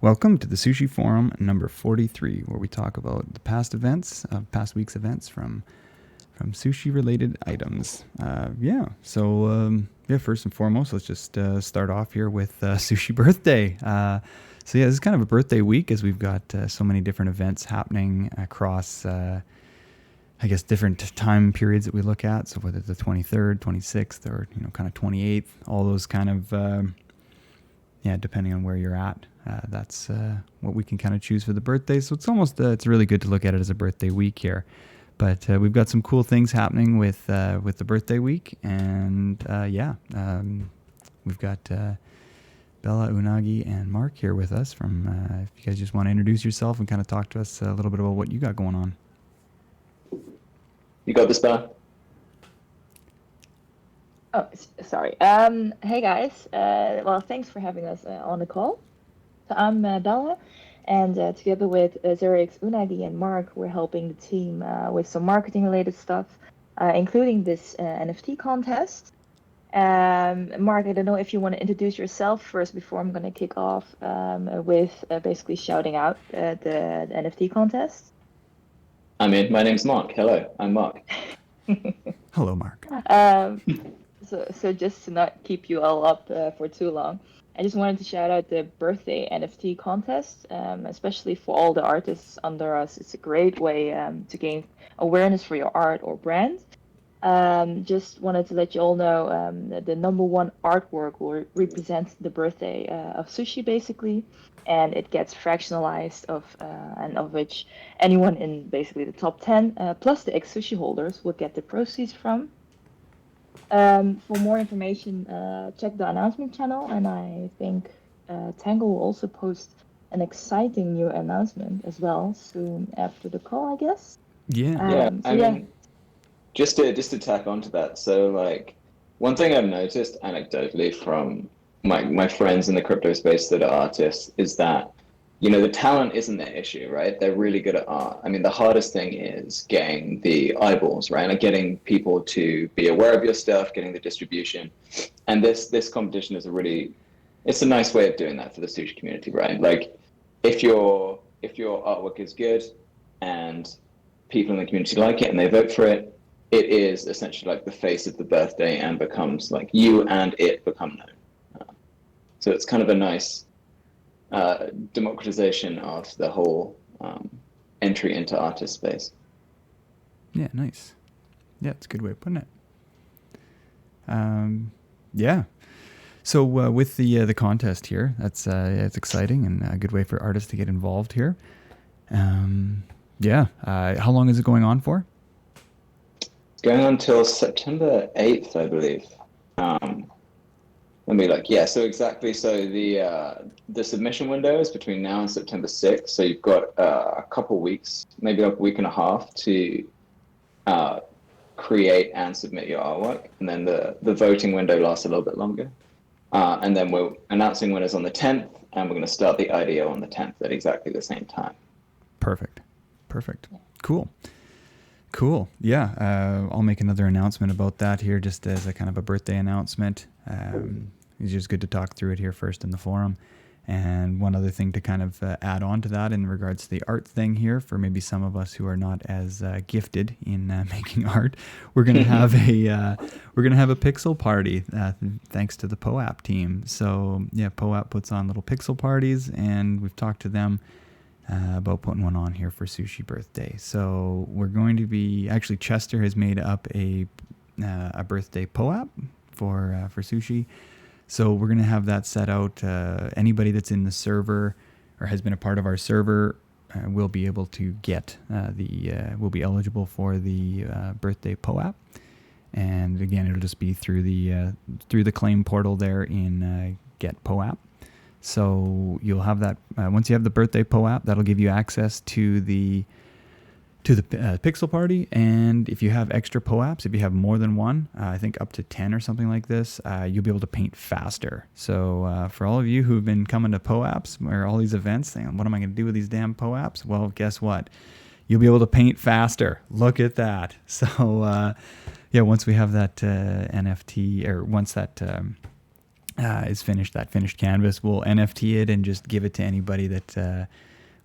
Welcome to the Sushi Forum number 43, where we talk about the past events, past week's events from sushi-related items. First and foremost, let's just start off here with Sushi Birthday. This is kind of a birthday week as we've got so many different events happening across, different time periods that we look at. So whether the 23rd, 26th, or, kind of 28th, all those kind of, depending on where you're at. That's what we can kind of choose for the birthday. So it's really good to look at it as a birthday week here. But we've got some cool things happening with the birthday week. And we've got Bella, Unagi, and Mark here with us from, if you guys just want to introduce yourself and kind of talk to us a little bit about what you got going on. You got this, Bella? Oh, sorry. Hey guys. Thanks for having us on the call. So I'm Bella, and together with Zerix, Unagi, and Mark, we're helping the team with some marketing-related stuff, including this NFT contest. Mark, I don't know if you want to introduce yourself first before I'm going to kick off with basically shouting out the NFT contest. My name's Mark. Hello, I'm Mark. Hello, Mark. So just to not keep you all up for too long, I just wanted to shout out the birthday NFT contest, especially for all the artists under us. It's a great way to gain awareness for your art or brand. Just wanted to let you all know that the number one artwork will represent the birthday of sushi, basically, and it gets fractionalized of which anyone in basically the top 10 plus the ex-sushi holders will get the proceeds from. For more information, check the announcement channel, and I think Tango will also post an exciting new announcement as well soon after the call, I guess. Yeah. Just to tack onto that. So, like, one thing I've noticed anecdotally from my friends in the crypto space that are artists is that, the talent isn't the issue, right? They're really good at art. I mean, the hardest thing is getting the eyeballs, right? Like getting people to be aware of your stuff, getting the distribution. And this competition is it's a nice way of doing that for the sushi community, right? Like if your artwork is good and people in the community like it and they vote for it, it is essentially like the face of the birthday and becomes like you and it become known. So it's kind of a nice democratization of the whole entry into artist space. Yeah, nice. Yeah, it's a good way of putting it. So with the contest here, it's exciting and a good way for artists to get involved here. How long is it going on for? It's going on till September 8th, I believe. So exactly. So the submission window is between now and September 6th. So you've got a couple weeks, maybe a week and a half to create and submit your artwork. And then the voting window lasts a little bit longer. And then we're announcing winners on the 10th, and we're going to start the IDO on the 10th at exactly the same time. Perfect. Cool. Yeah. I'll make another announcement about that here just as a kind of a birthday announcement. It's just good to talk through it here first in the forum. And one other thing to kind of add on to that in regards to the art thing here, for maybe some of us who are not as gifted in making art, we're gonna have a pixel party thanks to the POAP team. So yeah, POAP puts on little pixel parties, and we've talked to them about putting one on here for Sushi Birthday. So we're going to be Chester has made up a birthday POAP for sushi. So we're going to have that set out. Anybody that's in the server or has been a part of our server will be able to get will be eligible for the birthday POAP. And again, it'll just be through the claim portal there in Get POAP. So you'll have that once you have the birthday POAP, that'll give you access to the pixel party. And if you have extra POAPs, if you have more than one, I think up to 10 or something like this, you'll be able to paint faster. So for all of you who've been coming to POAPs or all these events saying, what am I going to do with these damn POAPs? Well, guess what? You'll be able to paint faster. Look at that. So once we have that NFT, or once that is finished. That finished canvas, we'll NFT it and just give it to anybody that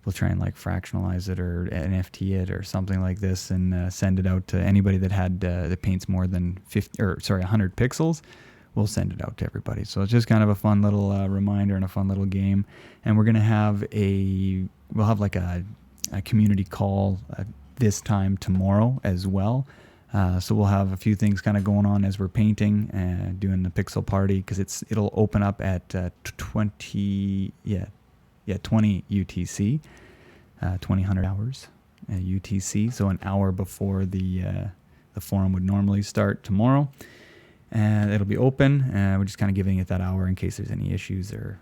we'll try and like fractionalize it or NFT it or something like this, and send it out to anybody that had that paints more than 100 pixels. We'll send it out to everybody. So it's just kind of a fun little reminder and a fun little game. And we're gonna have we'll have like a community call this time tomorrow as well. So we'll have a few things kind of going on as we're painting and doing the pixel party, because it'll open up at 20 UTC, 2000 hours UTC. So an hour before the forum would normally start tomorrow. And it'll be open. We're just kind of giving it that hour in case there's any issues or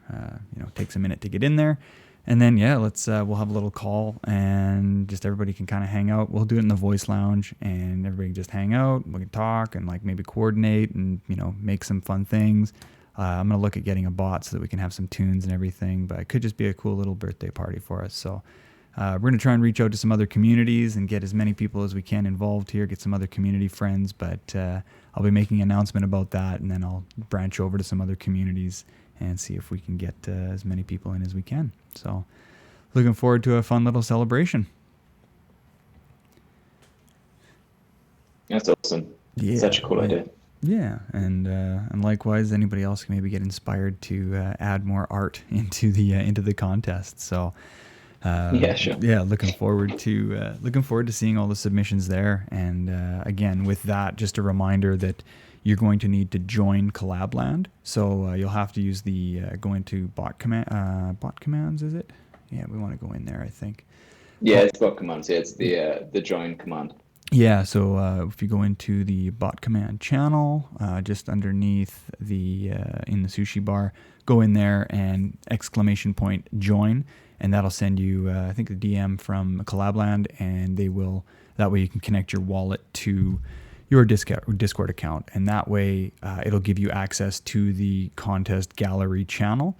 it takes a minute to get in there. And then we'll have a little call and just everybody can kind of hang out. We'll do it in the voice lounge and everybody can just hang out. We can talk and like maybe coordinate and make some fun things. I'm gonna look at getting a bot so that we can have some tunes and everything. But it could just be a cool little birthday party for us. So we're gonna try and reach out to some other communities and get as many people as we can involved here. Get some other community friends. But I'll be making an announcement about that, and then I'll branch over to some other communities and see if we can get as many people in as we can. So looking forward to a fun little celebration. That's awesome. Yeah, Such a cool idea. Yeah, and likewise, anybody else can maybe get inspired to add more art into the contest. So yeah, sure. Yeah, looking forward to seeing all the submissions there. And again, with that, just a reminder that you're going to need to join Collabland. So you'll have to use the go into bot commands. Is it? Yeah, we want to go in there, I think. Yeah, it's bot commands. Yeah, it's the join command. Yeah, so if you go into the bot command channel, just underneath in the sushi bar, go in there and / join, and that'll send you, I think, a DM from Collabland, and that way you can connect your wallet to your Discord account, and that way it'll give you access to the contest gallery channel,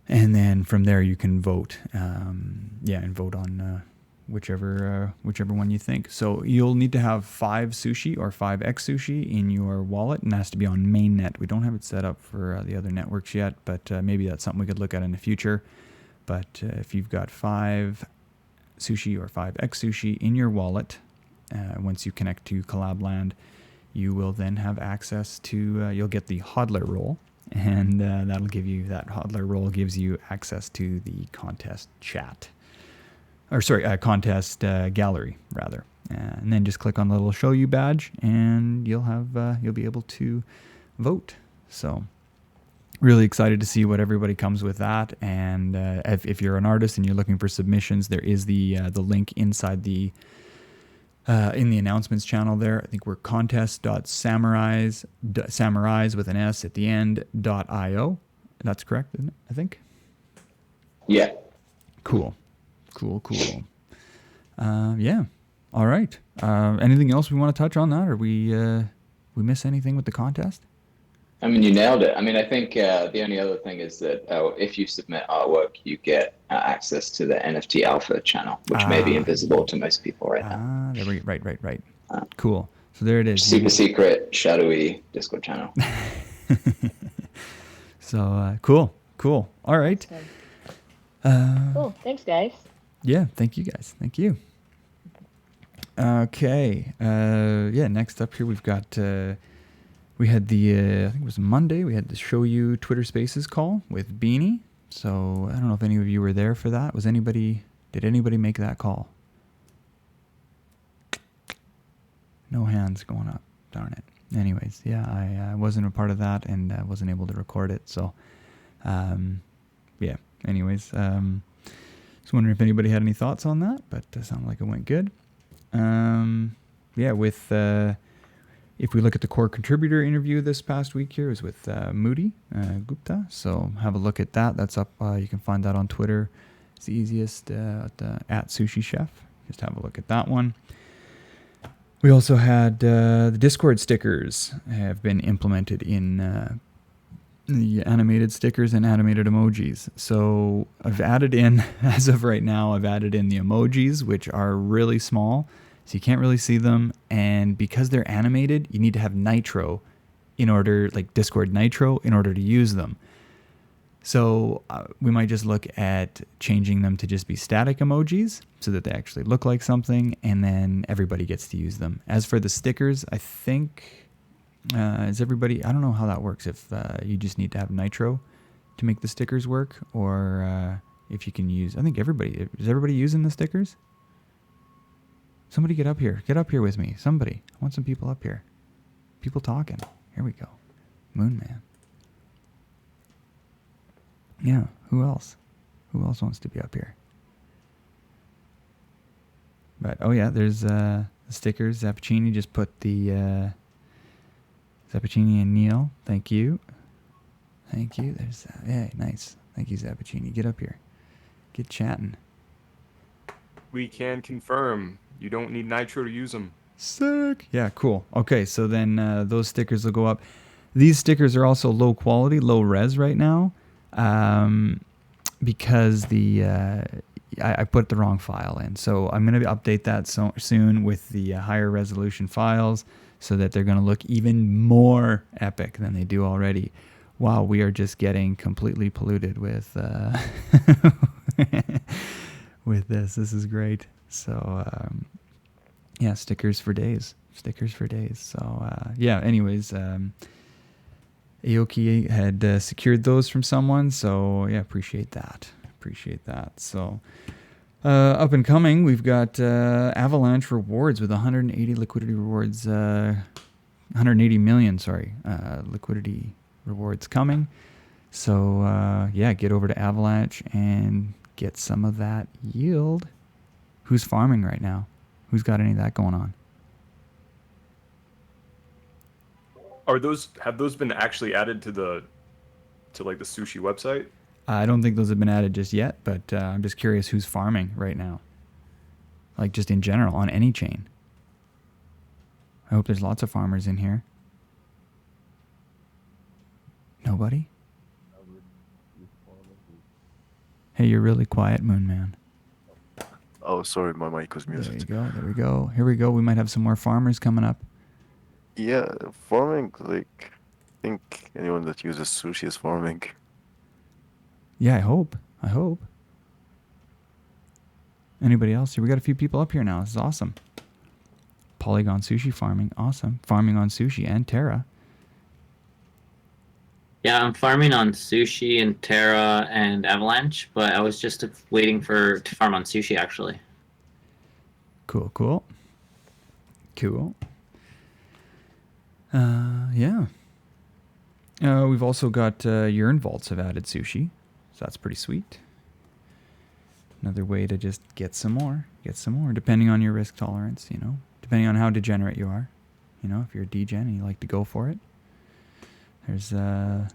and then from there you can vote, and vote on whichever one you think. So you'll need to have 5 sushi or 5x sushi in your wallet, and it has to be on mainnet. We don't have it set up for the other networks yet, but maybe that's something we could look at in the future. But if you've got 5 sushi or 5x sushi in your wallet, once you connect to Collabland, you will then have access to, you'll get the hodler roll, and that hodler roll gives you access to the contest chat. Contest gallery rather, and then just click on the little show you badge, and you'll be able to vote. So, really excited to see what everybody comes with that. And if you're an artist and you're looking for submissions, there is the link inside the in the announcements channel there. I think we're contest.samurais with an S at the end .io. That's correct, isn't it? I think. Yeah. Cool. Yeah. All right. Anything else we want to touch on that, or we miss anything with the contest? I mean, you nailed it. I mean, I think the only other thing is that if you submit artwork, you get access to the NFT Alpha channel, which may be invisible to most people right now. Right. Cool. So there it is. Super secret, shadowy Discord channel. So cool. All right. Cool. Thanks, guys. Yeah, thank you guys. Thank you. Okay. Next up here we've got we had the I think it was Monday, we had the Show You Twitter Spaces call with Beanie. So I don't know if any of you were there for that. Did anybody make that call? No hands going up. Darn it. Anyways, yeah, I wasn't a part of that, and I wasn't able to record it. So anyways, just wondering if anybody had any thoughts on that, but it sounded like it went good. If we look at the core contributor interview this past week here, it was with Moody Gupta. So have a look at that. That's up. You can find that on Twitter. It's the easiest at Sushi Chef. Just have a look at that one. We also had the Discord stickers have been implemented in the animated stickers and animated emojis. So I've added in, as of right now, the emojis, which are really small, so you can't really see them. And because they're animated, you need to have nitro in order, like Discord Nitro, in order to use them. So we might just look at changing them to just be static emojis so that they actually look like something, and then everybody gets to use them. As for the stickers, I think, is everybody, I don't know how that works, if you just need to have Nitro to make the stickers work, or if you can use, I think everybody, is everybody using the stickers? Somebody get up here with me, somebody. I want some people up here. People talking. Here we go. Moon Man. Yeah, who else? Who else wants to be up here? But, oh yeah, there's the stickers. Zappuccini just put the Zappuccini and Neil. Thank you. Thank you. There's, yeah, nice. Thank you, Zappuccini. Get up here. Get chatting. We can confirm you don't need Nitro to use them. Sick. Yeah, cool. Okay, so then those stickers will go up. These stickers are also low quality, low res right now. Because I put the wrong file in. So I'm going to update that soon with the higher resolution files so that they're going to look even more epic than they do already. Wow, we are just getting completely polluted with with this. This is great. So yeah, stickers for days. Stickers for days. So yeah, anyways, Aoki had secured those from someone, so yeah, appreciate that. So up and coming, we've got Avalanche rewards with 180 liquidity rewards, 180 million, liquidity rewards coming. So yeah, get over to Avalanche and get some of that yield. Who's farming right now? Who's got any of that going on? Have those been actually added to the Sushi website? I don't think those have been added just yet, but I'm just curious who's farming right now. Like just in general, on any chain. I hope there's lots of farmers in here. Nobody? Hey, you're really quiet, Moon Man. Oh, sorry, my mic was There muted. you go, there we go. Here we go, we might have some more farmers coming up. Yeah, farming, like, I think anyone that uses sushi is farming. Yeah, I hope. Anybody else? Here, we got a few people up here now. This is awesome. Polygon Sushi Farming, awesome. Farming on Sushi and Terra. Yeah, I'm farming on Sushi and Terra and Avalanche, but I was just waiting to farm on Sushi, actually. Cool. Yeah. We've also got urine vaults have added Sushi, so that's pretty sweet. Another way to just get some more, depending on your risk tolerance, depending on how degenerate you are. If you're a degen and you like to go for it. There's a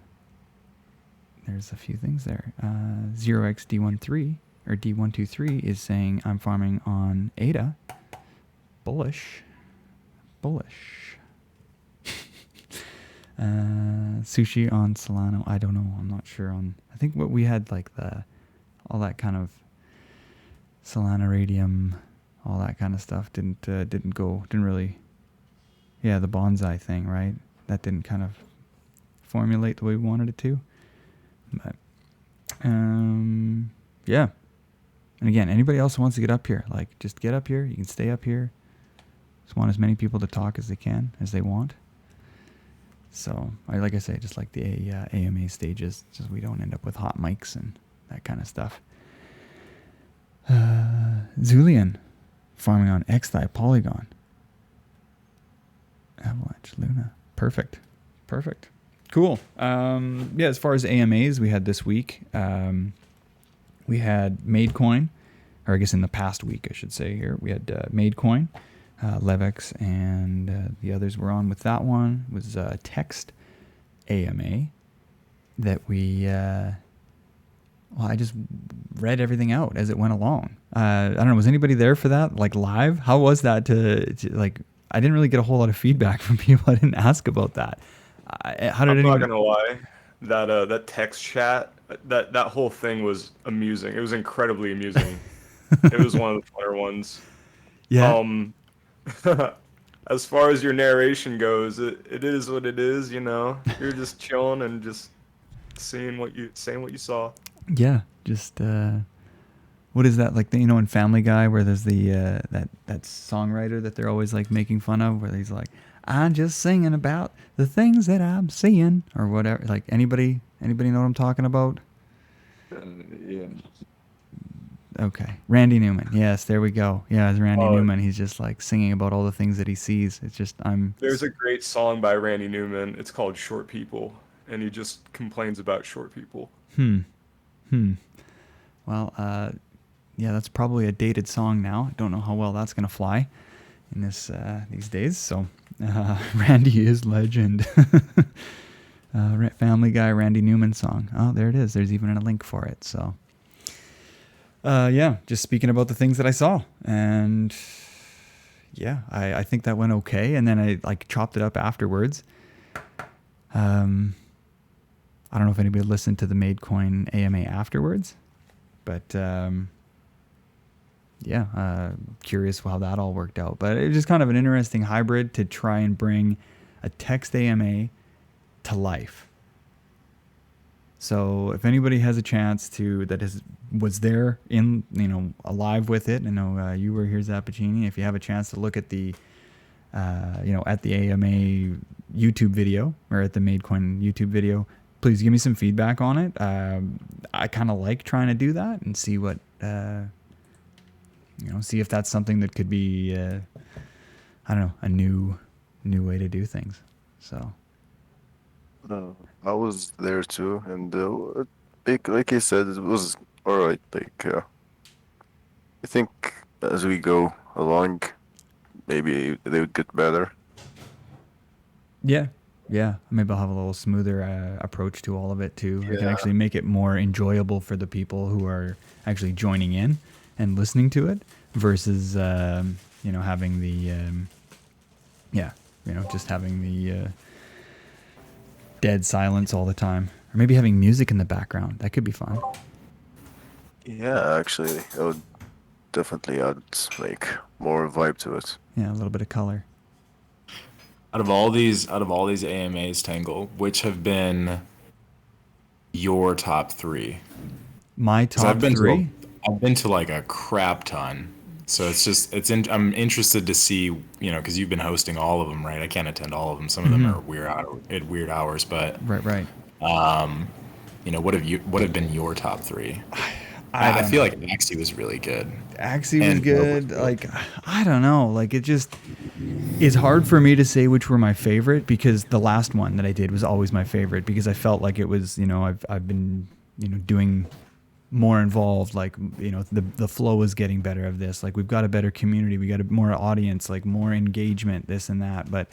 few things there. 0xD13 or D123 is saying I'm farming on ADA. Bullish. Sushi on Solano. I don't know. I'm not sure on. I think what we had like all that kind of Solana radium, all that kind of stuff didn't really. Yeah, the bonsai thing, right? That didn't kind of formulate the way we wanted it to. But yeah. And again, anybody else who wants to get up here, like just get up here. You can stay up here. Just want as many people to talk as they want. So like I say, just like the AMA stages, just we don't end up with hot mics and that kind of stuff. Zulian, farming on XThai Polygon. Avalanche Luna. Perfect. Cool. Yeah, as far as AMAs we had this week, we had MadeCoin, or I guess in the past week I should say here, we had MadeCoin, Levex, and the others were on with that one. It was a text AMA that we, I just read everything out as it went along. I don't know, was anybody there for that, like live? How was that to like, I didn't really get a whole lot of feedback from people. I didn't ask about that. How did I'm not gonna lie, that text chat, that whole thing was amusing. It was incredibly amusing. It was one of the funner ones. Yeah. as far as your narration goes, it is what it is. You know, you're just chilling and just saying what you saw. Yeah, just what is that like? In Family Guy, where there's the that songwriter that they're always like making fun of, where he's like, "I'm just singing about the things that I'm seeing," or whatever. Like anybody know what I'm talking about? Yeah. Okay, Randy Newman. Yes, there we go. Yeah, it's Randy Oh. Newman. He's just like singing about all the things that he sees. It's just There's a great song by Randy Newman. It's called "Short People," and he just complains about short people. Well, yeah, that's probably a dated song now. I don't know how well that's gonna fly in these days. So, Randy is legend. Family Guy, Randy Newman song. Oh, there it is. There's even a link for it. So, yeah, just speaking about the things that I saw, and yeah, I think that went okay. And then I like chopped it up afterwards. I don't know if anybody listened to the MadeCoin AMA afterwards, but yeah, curious how that all worked out. But it was just kind of an interesting hybrid to try and bring a text AMA to life. So if anybody has a chance was there in, alive with it, I know you were here, Zappuccini. If you have a chance to look at the, at the AMA YouTube video or at the MadeCoin YouTube video, please give me some feedback on it. I kind of like trying to do that and see what, see if that's something that could be, I don't know, a new way to do things. So. I was there too, and like you said, it was alright. Like, I think as we go along, maybe they would get better. Yeah. Maybe I'll have a little smoother approach to all of it too. I can Yeah. actually make it more enjoyable for the people who are actually joining in and listening to it versus, having the, just having the dead silence all the time. Or maybe having music in the background. That could be fun. Yeah, actually, it would definitely add like more vibe to it. Yeah, a little bit of color. Out of all these AMAs, Tangle, which have been your top three? My 'Cause top three? I've been to like a crap ton. So I'm interested to see, because you've been hosting all of them, right? I can't attend all of them. Some of them are at weird hours, but Right. what have been your top three? I I feel like Axie was really good. Axie was And good. Noble. Like, I don't know. Like, it's hard for me to say which were my favorite because the last one that I did was always my favorite because I felt like it was, I've been, doing more involved. Like, the flow is getting better of this. Like, we've got a better community. We got a more audience, like more engagement, this and that. But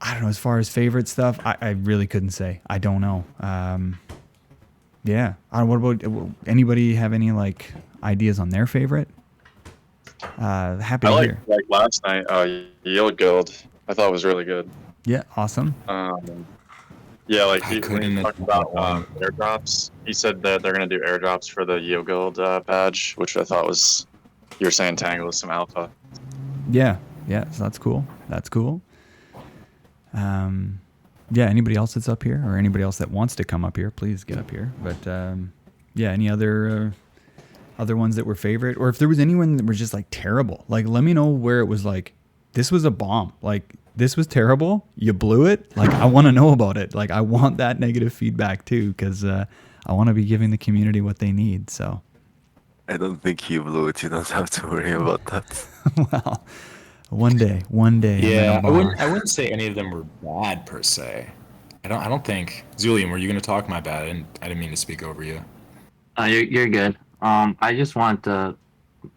I don't know. As far as favorite stuff, I really couldn't say. I don't know. Yeah. What about anybody have any like ideas on their favorite? Happy to hear. Like last night, Yield Guild. I thought was really good. Yeah, awesome. Yeah, like I when couldn't he talked about airdrops, he said that they're gonna do airdrops for the Yield Guild badge, which I thought was, you were saying Tangle with some alpha. Yeah, so that's cool. Yeah, anybody else that's up here or anybody else that wants to come up here, please get up here. But yeah, any other ones that were favorite, or if there was anyone that was just like terrible, like let me know where it was like, this was a bomb, like this was terrible, you blew it. Like I want to know about it. Like I want that negative feedback too, because I want to be giving the community what they need. So I don't think you blew it. You don't have to worry about that. well, one day. Yeah, I'm I gonna wouldn't say any of them were bad per se. I don't think. Zulian, were you going to talk? My bad. I didn't mean to speak over you. You're good. I just want to,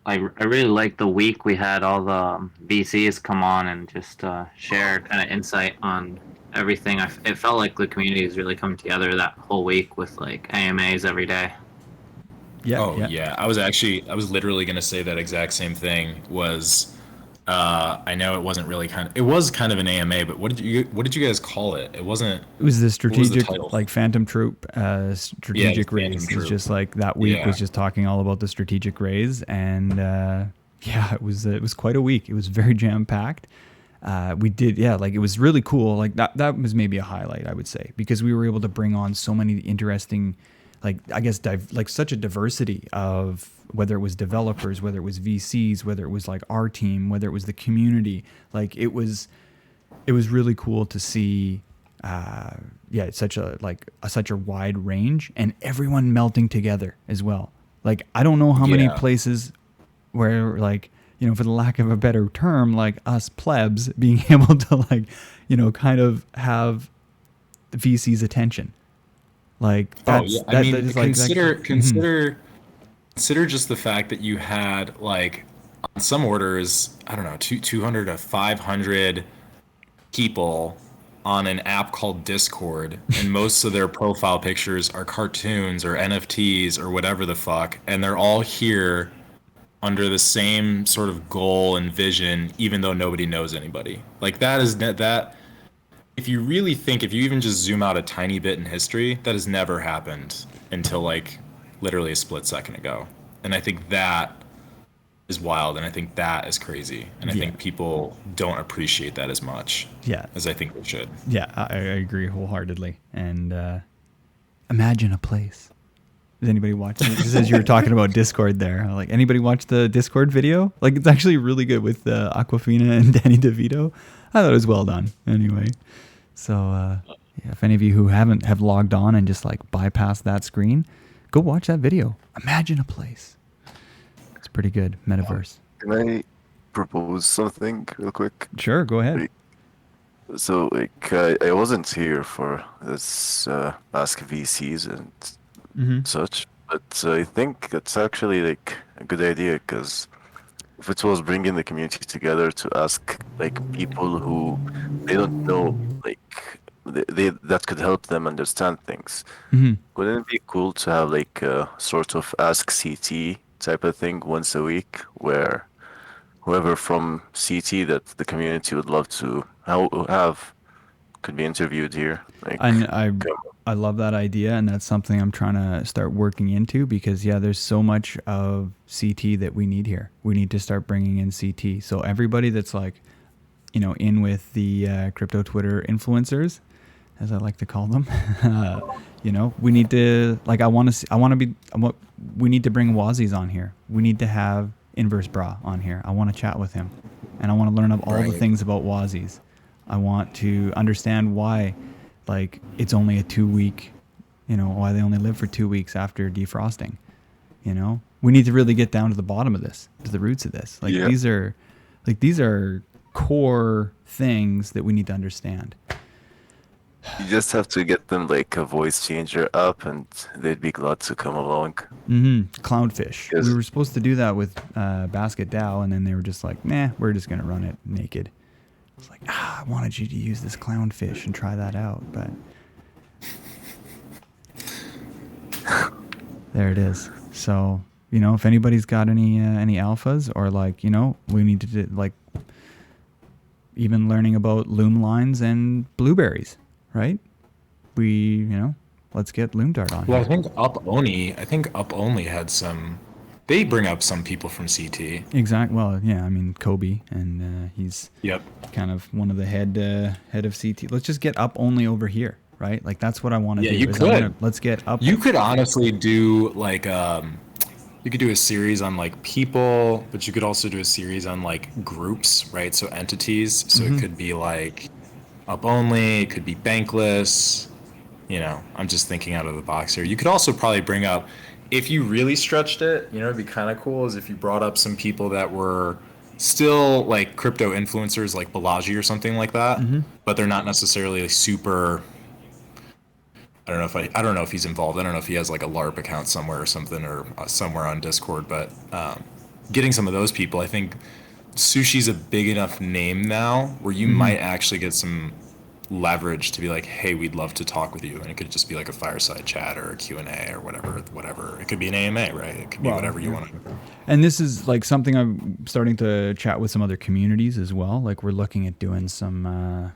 I really like the week we had all the VCs come on and just share kind of insight on everything. It felt like the community is really coming together that whole week with like AMAs every day. yeah. I was literally going to say that exact same thing. I know it wasn't really it was kind of an AMA, but what did you guys call it? It wasn't. It was the strategic, title? like Phantom Troop, strategic Phantom raise. It's Troop. just like that week Yeah. was just talking all about the strategic raise, and yeah, it was quite a week. It was very jam packed. we did, yeah, like it was really cool. Like that was maybe a highlight, I would say, because we were able to bring on so many interesting, like, I guess, like such a diversity of, whether it was developers, whether it was VCs, whether it was like our team, whether it was the community. Like it was really cool to see, yeah, such a wide range, and everyone melting together as well. Like, I don't know how many places where, like, you know, for the lack of a better term, like us plebs being able to, like, you know, kind of have the VC's attention. Like, that's, I mean, that is like, consider just the fact that you had, like, on some orders, I don't know, 200 to 500 people on an app called Discord, and most of their profile pictures are cartoons or NFTs or whatever the fuck, and they're all here under the same sort of goal and vision, even though nobody knows anybody. Like, that if you really think, if you even just zoom out a tiny bit in history, that has never happened until, like, literally a split second ago. And I think that is wild, and I think that is crazy, and I think people don't appreciate that as much as I think they should. Yeah, I agree wholeheartedly. And imagine a place. Did anybody watch it? Just as you were talking about Discord there, like, anybody watch the Discord video? Like, it's actually really good with Aquafina and Danny DeVito. I thought it was well done anyway. So yeah, if any of you who have logged on and just, like, bypassed that screen, go watch that video. Imagine a place. It's pretty good. Metaverse. Can I propose something real quick? Sure, go ahead. So, like, I wasn't here for this Ask VCs and such, but I think it's actually, like, a good idea, because if it was bringing the community together to ask, like, people who they don't know, like, they that could help them understand things. Wouldn't it be cool to have, like, a sort of Ask CT type of thing once a week, where whoever from CT that the community would love to have could be interviewed here? Like, And I love that idea, and that's something I'm trying to start working into, because there's so much of CT that we need here. We need to start bringing in CT. So everybody that's, like, you know, in with the crypto Twitter influencers, as I like to call them, you know, we need to, like, we need to bring Wazies on here. We need to have Inverse Bra on here. I want to chat with him, and I want to learn all the things about Wazies. I want to understand why, like, it's only a 2-week, you know, why they only live for 2 weeks after defrosting. You know, we need to really get down to the bottom of this, to the roots of this. Like, these are core things that we need to understand. You just have to get them, like, a voice changer up, and they'd be glad to come along. Clownfish. Yes. We were supposed to do that with Basket DAO, and then they were just like, nah, we're just going to run it naked. It's like, I wanted you to use this clownfish and try that out, but there it is. So, you know, if anybody's got any alphas, or, like, you know, we need to do, like, even learning about loom lines and blueberries, right? You know, let's get LoomDart on Well, here. I think Up Only had some. They bring up some people from CT. Exactly. Well, yeah, I mean, Kobe, and he's kind of one of the head of CT. Let's just get Up Only over here, right? Like, that's what I want to do. You could. Let's get Up. You could honestly do, like, you could do a series on, like, people, but you could also do a series on, like, groups, right? So entities. So it could be, like, Up Only. It could be Bankless. You know, I'm just thinking out of the box here. You could also probably bring up, if you really stretched it, you know, it'd be kind of cool is if you brought up some people that were still, like, crypto influencers, like Balaji or something like that, but they're not necessarily super. I don't know if he's involved. I don't know if he has, like, a LARP account somewhere or something, or somewhere on Discord. But getting some of those people, I think Sushi's a big enough name now where you might actually get some leverage to be like, hey, we'd love to talk with you, and it could just be like a fireside chat or a Q&A or whatever. It could be an AMA, right? It could be whatever you want to. And this is, like, something I'm starting to chat with some other communities as well. Like, we're looking at doing some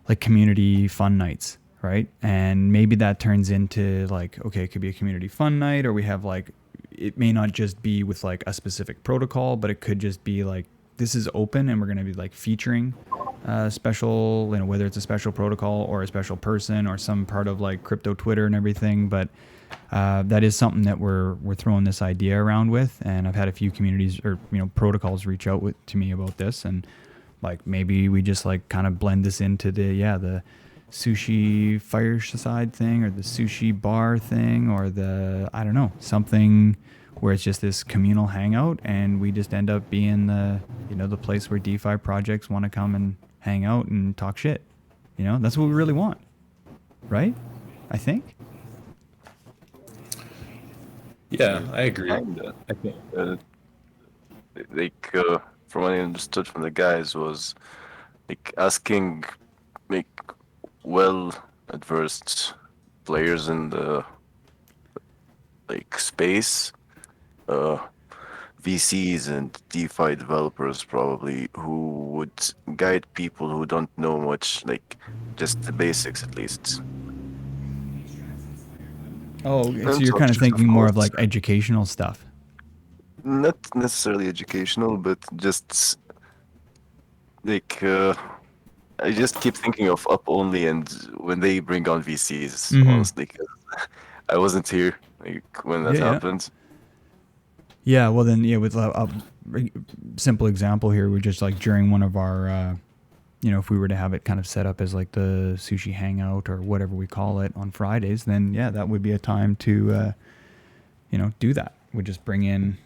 like community fun nights, right? And maybe that turns into, like, okay, it could be a community fun night, or we have, like, it may not just be with, like, a specific protocol, but it could just be like, this is open, and we're going to be, like, featuring special, whether it's a special protocol or a special person or some part of like crypto Twitter and everything. But that is something that we're throwing this idea around with, and I've had a few communities or protocols reach out to me about this, and like maybe we just like kind of blend this into the sushi fireside thing or the sushi bar thing or the I don't know, something where it's just this communal hangout, and we just end up being the place where DeFi projects want to come and hang out and talk shit. That's what we really want, right? I think. Yeah, I agree. I think from what I understood from the guys was like asking like well adversed players in the like space, VCs and DeFi developers probably, who would guide people who don't know much, like just the basics at least. Oh, so you're kind of thinking more of like educational stuff. Not necessarily educational, but just like I just keep thinking of Up Only and when they bring on VCs, honestly, 'cause I wasn't here like when that happened. Yeah, well then, with a simple example here, we're just like during one of our, if we were to have it kind of set up as like the sushi hangout or whatever we call it on Fridays, then that would be a time to, do that. We'd just bring in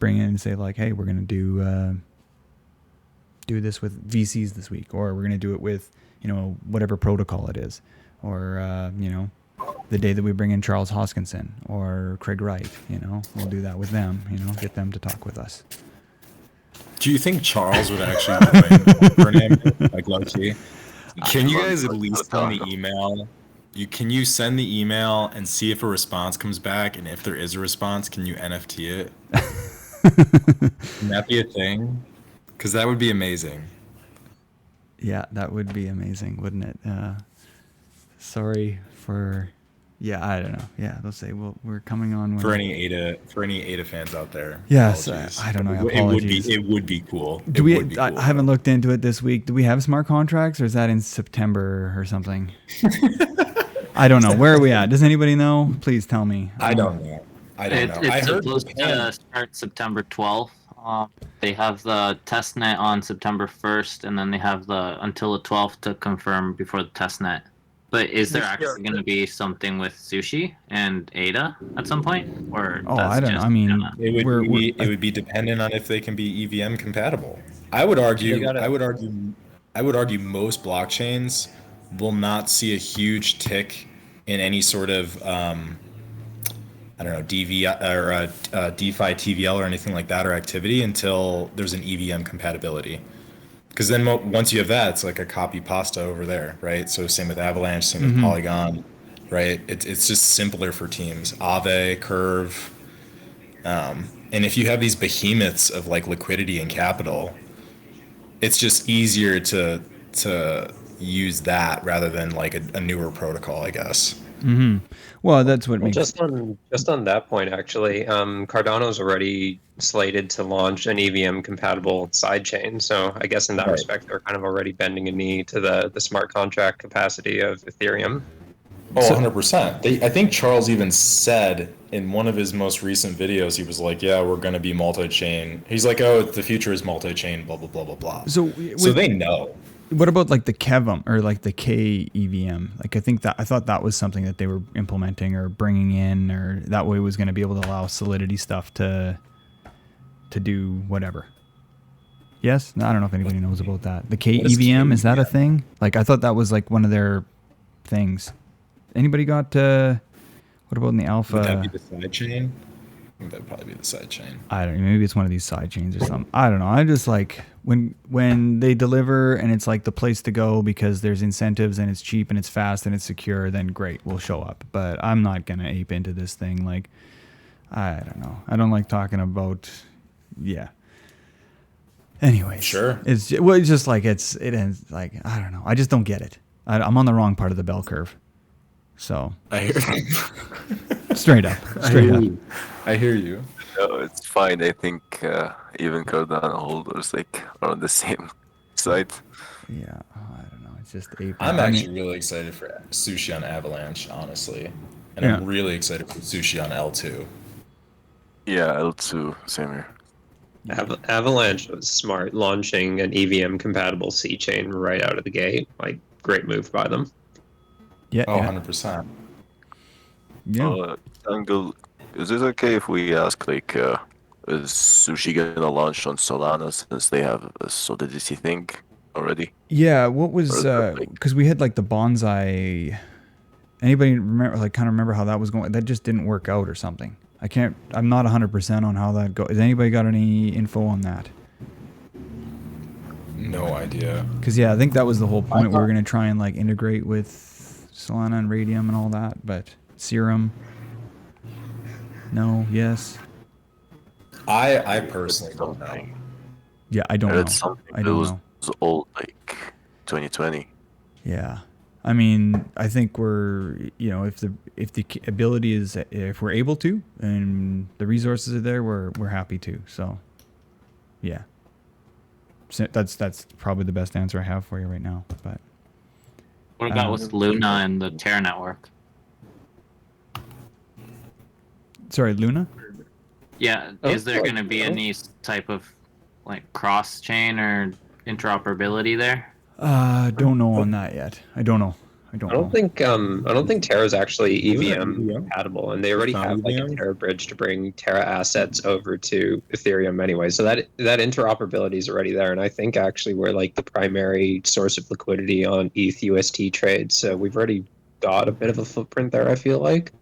and say like, hey, we're going to do this with VCs this week, or we're going to do it with, whatever protocol it is, or, the day that we bring in Charles Hoskinson or Craig Wright, we'll do that with them, get them to talk with us. Do you think Charles would actually win for him, like low-key? Can you guys at least send the email? Can you send the email and see if a response comes back? And if there is a response, can you NFT it? Can that be a thing? Because that would be amazing. Yeah, that would be amazing, wouldn't it? Sorry for... Yeah, I don't know. Yeah, they'll say, well, we're coming on... For any ADA fans out there. Yes, I don't know. Apologies. It would be cool. I haven't looked into it this week. Do we have smart contracts, or is that in September or something? I don't know. Where are we at? Does anybody know? Please tell me. I don't know. It's supposed to start September 12th. They have the testnet on September 1st, and then they have until the 12th to confirm before the testnet. But is there actually going to be something with Sushi and ADA at some point, or? I don't know. I mean, it would be dependent on if they can be EVM compatible. I would argue most blockchains will not see a huge tick in any sort of DeFi TVL or anything like that or activity until there's an EVM compatibility. Because then once you have that, it's like a copy pasta over there, right? So same with Avalanche, same with Polygon, right? It's just simpler for teams. Aave, Curve. And if you have these behemoths of like liquidity and capital, it's just easier to use that rather than like a newer protocol, I guess. Mm-hmm. Well, that's what makes... Just on that point, actually, Cardano's already slated to launch an EVM-compatible sidechain. So I guess in that respect, they're kind of already bending a knee to the smart contract capacity of Ethereum. Oh, 100%. I think Charles even said in one of his most recent videos, he was like, yeah, we're going to be multi-chain. He's like, oh, the future is multi-chain, blah, blah, blah, blah, blah. So they know. What about like the KEVM or like the KEVM? Like I thought that was something that they were implementing or bringing in, or that way was going to be able to allow Solidity stuff to do whatever. Yes, I don't know if anybody knows about that. The KEVM, is that a thing? Like I thought that was like one of their things. Anybody got? What about in the alpha? Would that be the side chain? I think that'd probably be the side chain. I don't know. Maybe it's one of these side chains or something. I don't know. I just like when they deliver and it's like the place to go because there's incentives and it's cheap and it's fast and it's secure, then great, we'll show up. But I'm not going to ape into this thing. Like, I don't know. I don't like talking about, Anyways. Sure. It's just like, it ends like, I don't know. I just don't get it. I'm on the wrong part of the bell curve. So. I hear you. Straight up. I hear you. No, it's fine. I think even Cardano holders like are on the same site. Yeah, I don't know. It's just April. I'm I actually mean, really excited for Sushi on Avalanche, honestly. And yeah. I'm really excited for Sushi on L2. Yeah, L2, same here. Avalanche was smart launching an EVM compatible C chain right out of the gate. Like, great move by them. Yeah, Oh, yeah, 100%. yeah. Angle, is it okay if we ask, like, is Sushi gonna launch on Solana since they have a Solidity thing already? Yeah, what Or was is that, like, because we had like the bonsai. Anybody remember, like, kind of remember how that was going? That just didn't work out or something. I can't. I'm not 100% on how that goes. Has anybody got any info on that? No idea. Because yeah, I think that was the whole point. We were gonna try and like integrate with Solana and Radium and all that, but Serum. No. Yes. I personally don't know. something? Yeah, I don't I know. read something I that don't was know. old, like 2020. Yeah. I mean, I think we're, if the ability is, if we're able to, and the resources are there, we're happy to. So, yeah. So that's probably the best answer I have for you right now. But What about with Luna and the Terra network? sorry, Luna. Yeah, is there going to be any type of like cross chain or interoperability there? Don't know on that yet. I don't know. I don't know. I don't think Terra is actually EVM compatible, and they already have like a Terra bridge to bring Terra assets over to Ethereum anyway. So that interoperability is already there, and I think actually we're like the primary source of liquidity on ETH UST trades. So we've already got a bit of a footprint there, I feel like.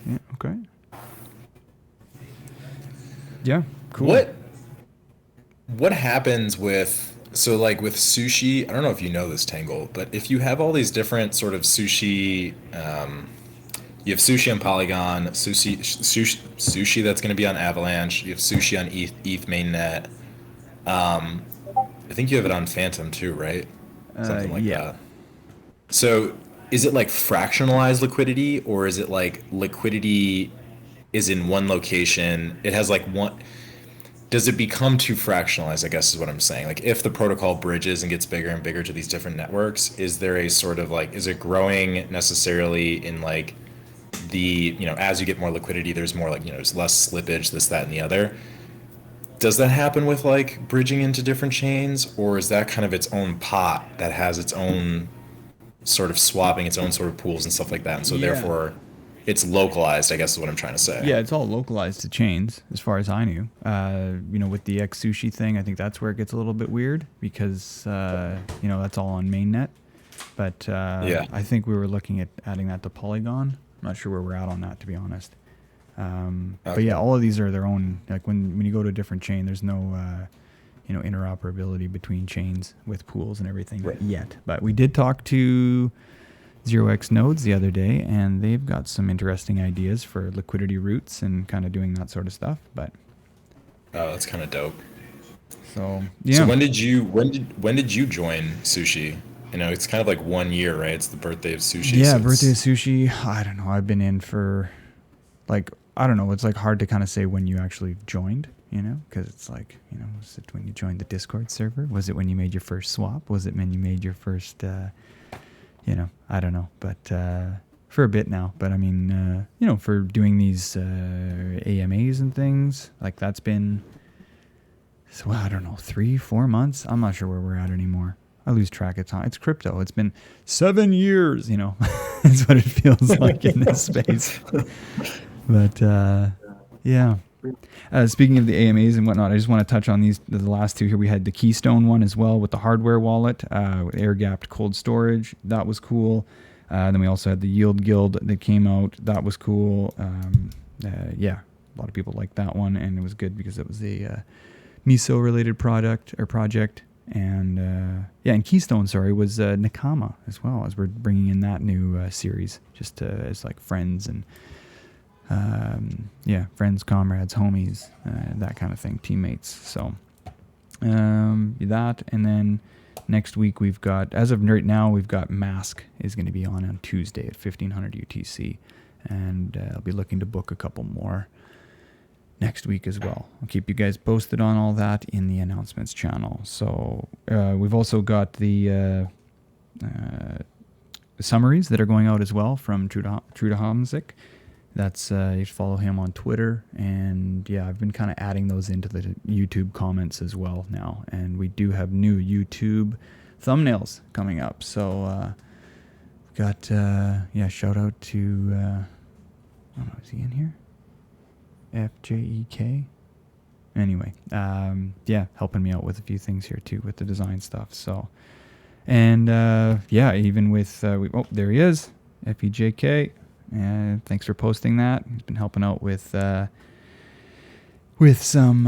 Yeah. Okay. Yeah. Cool. What happens with, so like with sushi, I don't know if you know this, Tangle, but if you have all these different sort of sushi, you have sushi on Polygon, sushi that's going to be on Avalanche, you have sushi on ETH mainnet. I think you have it on Phantom too, right? Something like Yeah. that. So is it like fractionalized liquidity, or is it like liquidity is in one location? It has like one. Does it become too fractionalized, I guess is what I'm saying. Like if the protocol bridges and gets bigger and bigger to these different networks, is there a sort of like, is it growing necessarily in like the, as you get more liquidity, there's more like, there's less slippage, this, that, and the other. Does that happen with like bridging into different chains, or is that kind of its own pot that has its own sort of swapping, its own sort of pools and stuff like that? And so Yeah. therefore it's localized, I guess is what I'm trying to say. Yeah, it's all localized to chains, as far as I knew. With the X Sushi thing, I think that's where it gets a little bit weird because, that's all on mainnet. But Yeah. I think we were looking at adding that to Polygon. I'm not sure where we're at on that, to be honest. But yeah, all of these are their own. Like when you go to a different chain, there's no, interoperability between chains with pools and everything yet. But we did talk to 0x nodes the other day, and they've got some interesting ideas for liquidity routes and kind of doing that sort of stuff. But Oh, that's kind of dope. so yeah. So when did you join Sushi? It's kind of like 1 year, right? It's the birthday of Sushi. Yeah, so birthday of Sushi. I don't know. I've been in for like, I don't know. It's like hard to kind of say when you actually joined, because it's like, was it when you joined the Discord server? Was it when you made your first swap? Was it when you made your first, I don't know. But for a bit now. But I mean, for doing these AMAs and things, like that's been, so I don't know, 3-4 months. I'm not sure where we're at anymore. I lose track of time. It's crypto. It's been 7 years, That's what it feels like in this space. But yeah. Speaking of the AMAs and whatnot, I just want to touch on the last two here. We had the Keystone one as well with the hardware wallet, with air-gapped cold storage. That was cool. Then we also had the Yield Guild that came out. That was cool. Yeah, a lot of people liked that one, and it was good because it was a miso-related project. And and Keystone, was Nakama as well, as we're bringing in that new series, just as like friends and friends, comrades, homies, that kind of thing, teammates. So that, and then next week we've got, as of right now, we've got Mask is going to be on Tuesday at 1500 UTC, and I'll be looking to book a couple more next week as well. I'll keep you guys posted on all that in the announcements channel. So we've also got the summaries that are going out as well from Truda Hamzik. That's you should follow him on Twitter, and yeah, I've been kind of adding those into the YouTube comments as well now, and we do have new YouTube thumbnails coming up. So got shout out to I don't know, is he in here? FJEK. Anyway, helping me out with a few things here too with the design stuff. So, and even with there he is, FEJK. Thanks for posting that. He's been helping out with some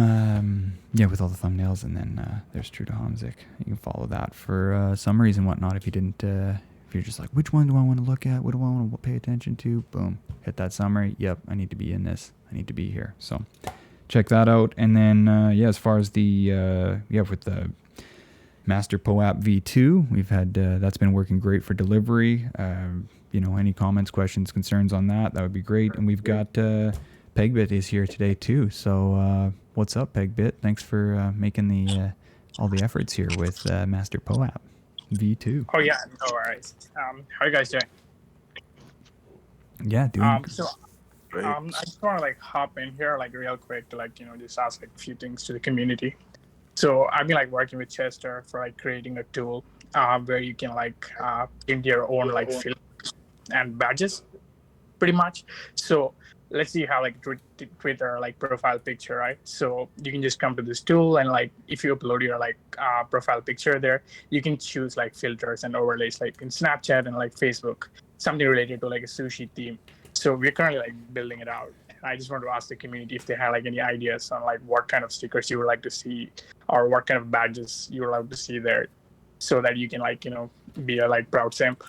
with all the thumbnails, and then there's Truda Hamzik. You can follow that for summaries and whatnot if you didn't. If you're just like, which one do I want to look at? What do I want to pay attention to? Boom, hit that summary. Yep, I need to be in this. I need to be here. So check that out. And then as far as the with the Master POAP V2, we've had that's been working great for delivery. Any comments, questions, concerns on that would be great. And we've got Pegbit is here today too. So what's up, Pegbit? Thanks for making the all the efforts here with Master POAP V2. Oh yeah, no worries. How are you guys doing? Yeah, doing I just want to hop in here real quick to just ask a few things to the community. So I've been working with Chester for creating a tool where you can print your own filters and badges, pretty much. So let's say you have Twitter profile picture, right? So you can just come to this tool and if you upload your profile picture there, you can choose filters and overlays in Snapchat and Facebook, something related to a sushi theme. So we're currently building it out. And I just want to ask the community if they have any ideas on what kind of stickers you would like to see, or what kind of badges you would like to see there, so that you can be a proud simp.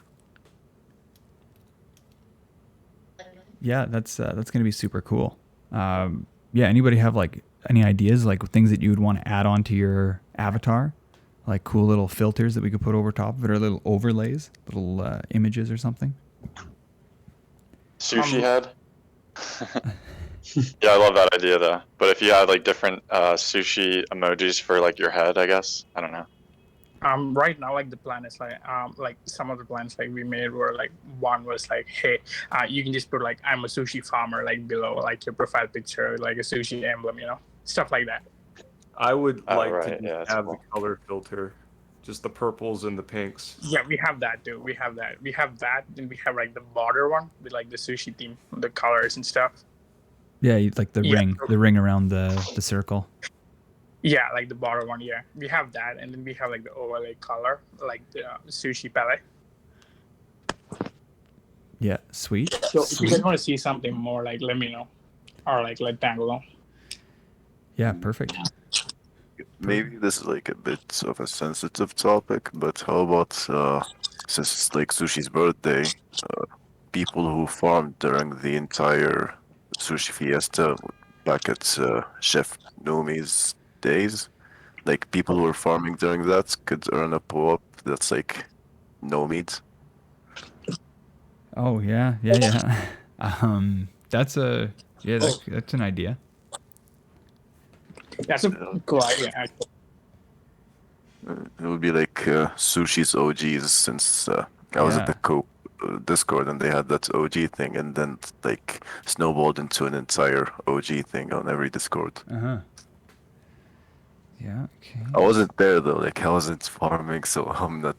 Yeah, that's gonna be super cool. Anybody have any ideas, things that you would want to add on to your avatar, cool little filters that we could put over top of it, or little overlays, little images or something? Sushi head. Yeah, I love that idea though. But if you had different sushi emojis for your head, I guess. I don't know. Right now, the plan is some of the plans we made were one was hey, you can just put I'm a sushi farmer below your profile picture, a sushi emblem, stuff like that. I would like right. to Yeah, have cool. the color filter, just the purples and the pinks. Yeah, we have that too. We have that. Then we have the border one with the sushi theme, the colors and stuff. Yeah, the ring around the circle. Yeah, the border one. Yeah, we have that, and then we have the overlay color, the sushi palette. Yeah, sweet. So if you guys want to see something more, let me know, or let Tango know. Yeah, perfect. Maybe this is a bit of a sensitive topic, but how about since it's Sushi's birthday, people who farmed during the entire sushi fiesta back at Chef Nomi's days, people who were farming during that could earn a POAP that's no meat. Oh yeah. That's that's an idea. That's a cool idea. It would be Sushi's OGs, since I was at the Discord and they had that OG thing, and then snowballed into an entire OG thing on every Discord. Yeah. Okay. I wasn't there though. I wasn't farming, so I'm not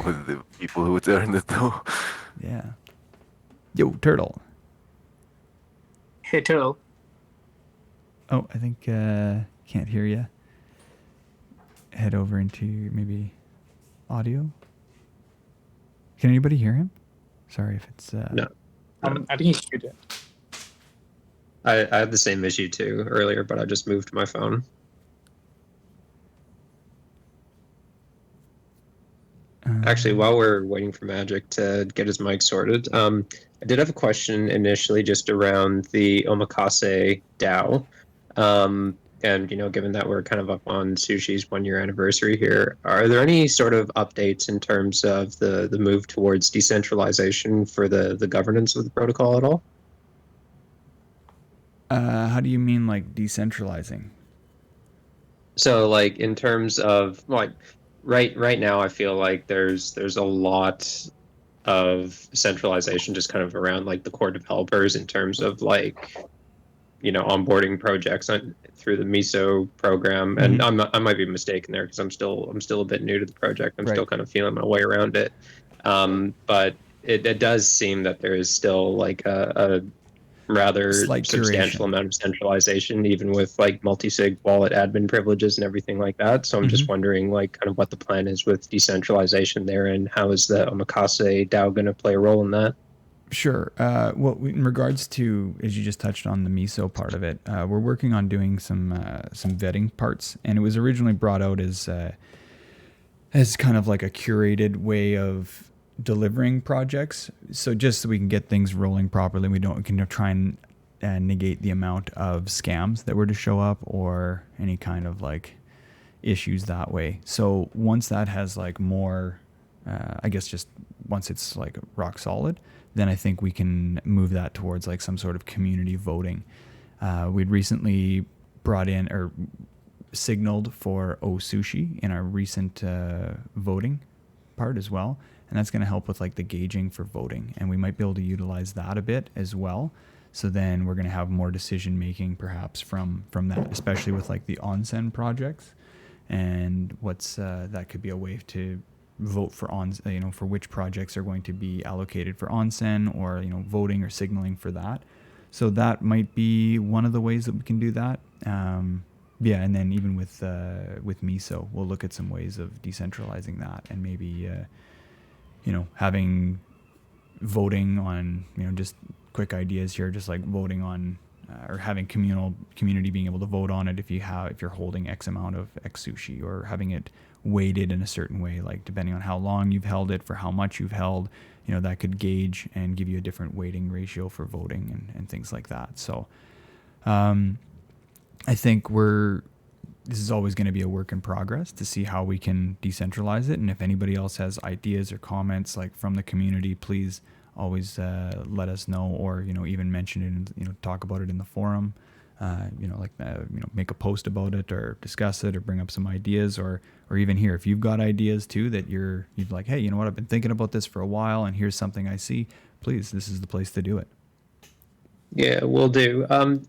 with the people who would earn it though. Yeah. Yo, Turtle. Hey, Turtle. Oh, I think can't hear you. Head over into maybe audio. Can anybody hear him? Sorry if it's No. I think he's muted. I had the same issue too earlier, but I just moved my phone. Actually, while we're waiting for Magic to get his mic sorted, I did have a question initially just around the Omakase DAO. And, given that we're kind of up on Sushi's 1-year anniversary here, are there any sort of updates in terms of the move towards decentralization for the governance of the protocol at all? How do you mean like decentralizing? So like in terms of like right now, I feel like there's a lot of centralization just kind of around like the core developers in terms of like onboarding projects through the MISO program. And I might be mistaken there because I'm still a bit new to the project. I'm still kind of feeling my way around it. But it does seem that there is still like a rather Slight substantial curation. amount of centralization, even with like multi-sig wallet admin privileges and everything like that. So I'm just wondering like kind of what the plan is with decentralization there, and how is the Omakase DAO going to play a role in that? Sure. Well, in regards to, as you just touched on the MISO part of it, we're working on doing some vetting parts, and it was originally brought out as kind of like a curated way of delivering projects. So just so we can get things rolling properly, we can try and negate the amount of scams that were to show up or any kind of like issues that way. So once that has like more, I guess just once it's like rock solid, then I think we can move that towards like some sort of community voting. We'd recently brought in or signaled for Sushi in our recent voting part as well. And that's going to help with like the gauging for voting. And we might be able to utilize that a bit as well. So then we're going to have more decision making perhaps from that, especially with like the onsen projects. And that could be a way to vote for for which projects are going to be allocated for onsen, or voting or signaling for that. So that might be one of the ways that we can do that. Yeah, and then even with MISO, we'll look at some ways of decentralizing that, and maybe having voting on just quick ideas here, just like voting on or having community being able to vote on it if you're holding X amount of X sushi, or having it weighted in a certain way, like depending on how long you've held it, for how much you've held, that could gauge and give you a different weighting ratio for voting and things like that. So I think this is always going to be a work in progress to see how we can decentralize it. And if anybody else has ideas or comments like from the community, please always let us know, or even mention it and talk about it in the forum. Make a post about it, or discuss it, or bring up some ideas, or even here, if you've got ideas too that you'd like, hey, you know what, I've been thinking about this for a while, and here's something I see. Please, this is the place to do it. Yeah, will do.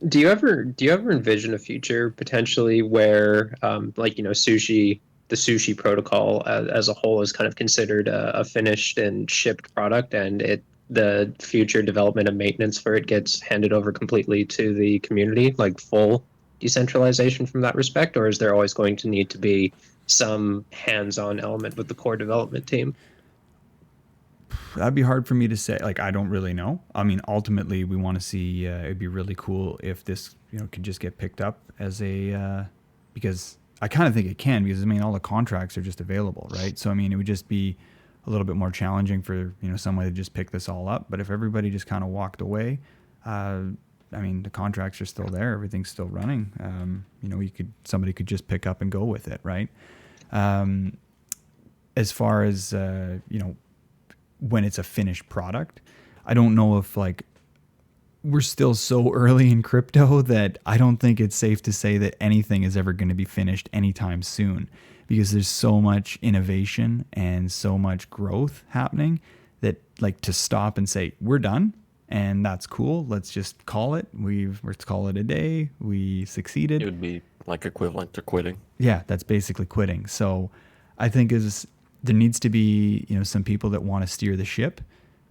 Do you ever envision a future potentially where sushi, the sushi protocol as a whole is kind of considered a finished and shipped product, and the future development and maintenance for it gets handed over completely to the community, like full decentralization from that respect? Or is there always going to need to be some hands-on element with the core development team? That'd be hard for me to say. Like, I don't really know. I mean, ultimately, we want to see. It'd be really cool if this, could just get picked up as because I kind of think it can, because I mean, all the contracts are just available, right? So I mean, it would just be a little bit more challenging for someone to just pick this all up. But if everybody just kind of walked away, I mean, the contracts are still there, everything's still running. Somebody could just pick up and go with it, right? As far as when it's a finished product, I don't know if we're still so early in crypto that I don't think it's safe to say that anything is ever going to be finished anytime soon, because there's so much innovation and so much growth happening that to stop and say we're done and that's cool, let's just call it, let's call it a day, we succeeded, it would be like equivalent to quitting. Yeah, that's basically quitting. So I think there needs to be some people that want to steer the ship,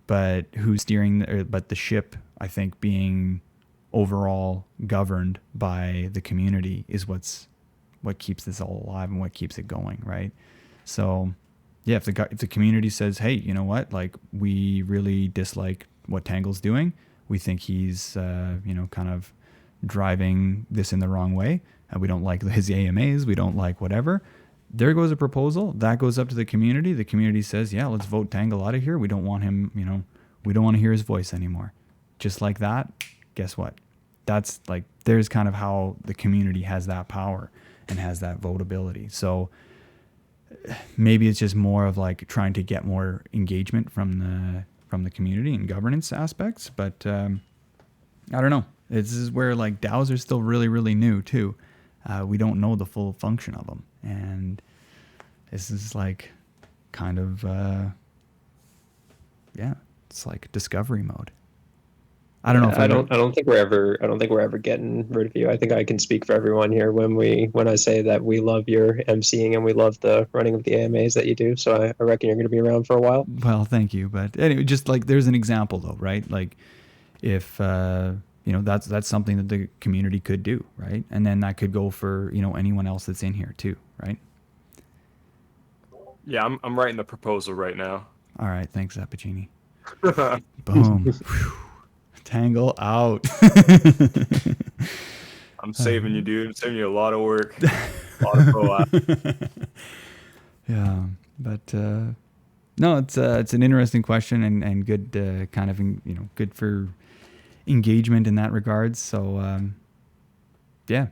but but the ship, I think, being overall governed by the community is what keeps this all alive and what keeps it going, right? So yeah, if the community says, hey, you know what, we really dislike what Tangle's doing, we think he's kind of driving this in the wrong way, we don't like his AMAs, we don't like whatever, there goes a proposal that goes up to the community says, yeah, let's vote Tangle out of here, we don't want him, we don't want to hear his voice anymore. Just like that, guess what, that's there's kind of how the community has that power and has that votability. So maybe it's just more of trying to get more engagement from the community and governance aspects, but I don't know. This is where like DAOs are still really, really new too. We don't know the full function of them, and this is like kind of it's like discovery mode. I don't know if I don't think we're ever getting rid of you. I think I can speak for everyone here when I say that we love your emceeing and we love the running of the AMAs that you do. So I reckon you're going to be around for a while. Well, thank you, but anyway, just like there's an example though, right? Like if that's something that the community could do, right? And then that could go for anyone else that's in here too, right? Yeah, I'm writing the proposal right now. All right, thanks, Zappuccini. Boom. Tangle out. I'm saving you, dude. I'm saving you a lot of work. A lot of co-op. Yeah, but no, it's an interesting question and good kind of good for engagement in that regards. So yeah,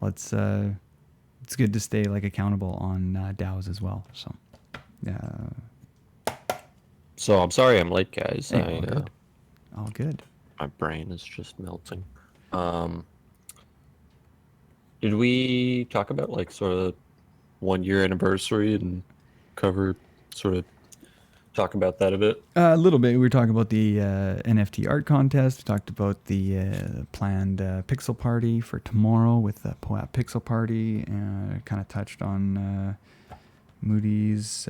it's good to stay like accountable on DAOs as well. So yeah. So I'm sorry I'm late, guys. Hey, all good. My brain is just melting. Did we talk about like sort of 1 year anniversary and talk about that a bit? A little bit. We were talking about the NFT art contest. We talked about the planned pixel party for tomorrow with the POAP pixel party. Kind of touched on Moody's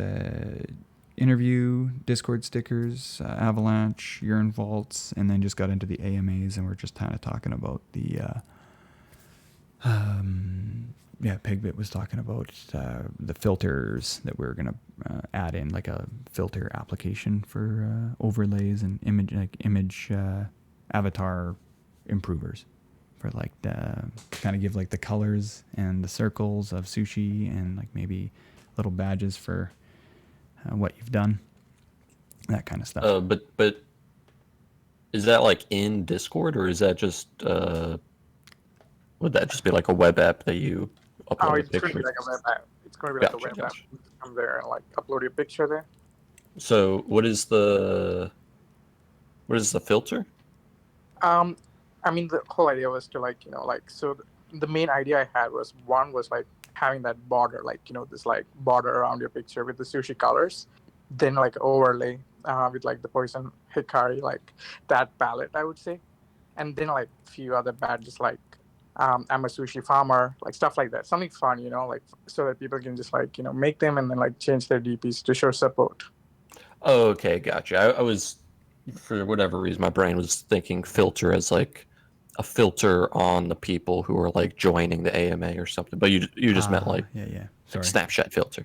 interview, Discord stickers, Avalanche, urine vaults, and then just got into the AMAs, and we're just kind of talking about the Pegbit was talking about the filters that we're gonna add in, like a filter application for overlays and image avatar improvers for like kind of give like the colors and the circles of sushi and like maybe little badges for what you've done, that kind of stuff. But is that like in Discord, or is that just would that just be like a web app that you upload It's going to be like a web app. It's going to be like a web app. You can come there and like upload your picture there. So what is the filter? I mean, the whole idea was to the main idea I had was like having that border, this like border around your picture with the sushi colors, then like overlay with like the poison hikari, like that palette, I would say, and then like a few other badges like I'm a sushi farmer, like stuff like that, something fun, like so that people can just like make them and then like change their DPs to show support. Oh, okay, gotcha. I was, for whatever reason, my brain was thinking filter as like a filter on the people who are like joining the AMA or something. But you just meant like Sorry. Snapchat filter.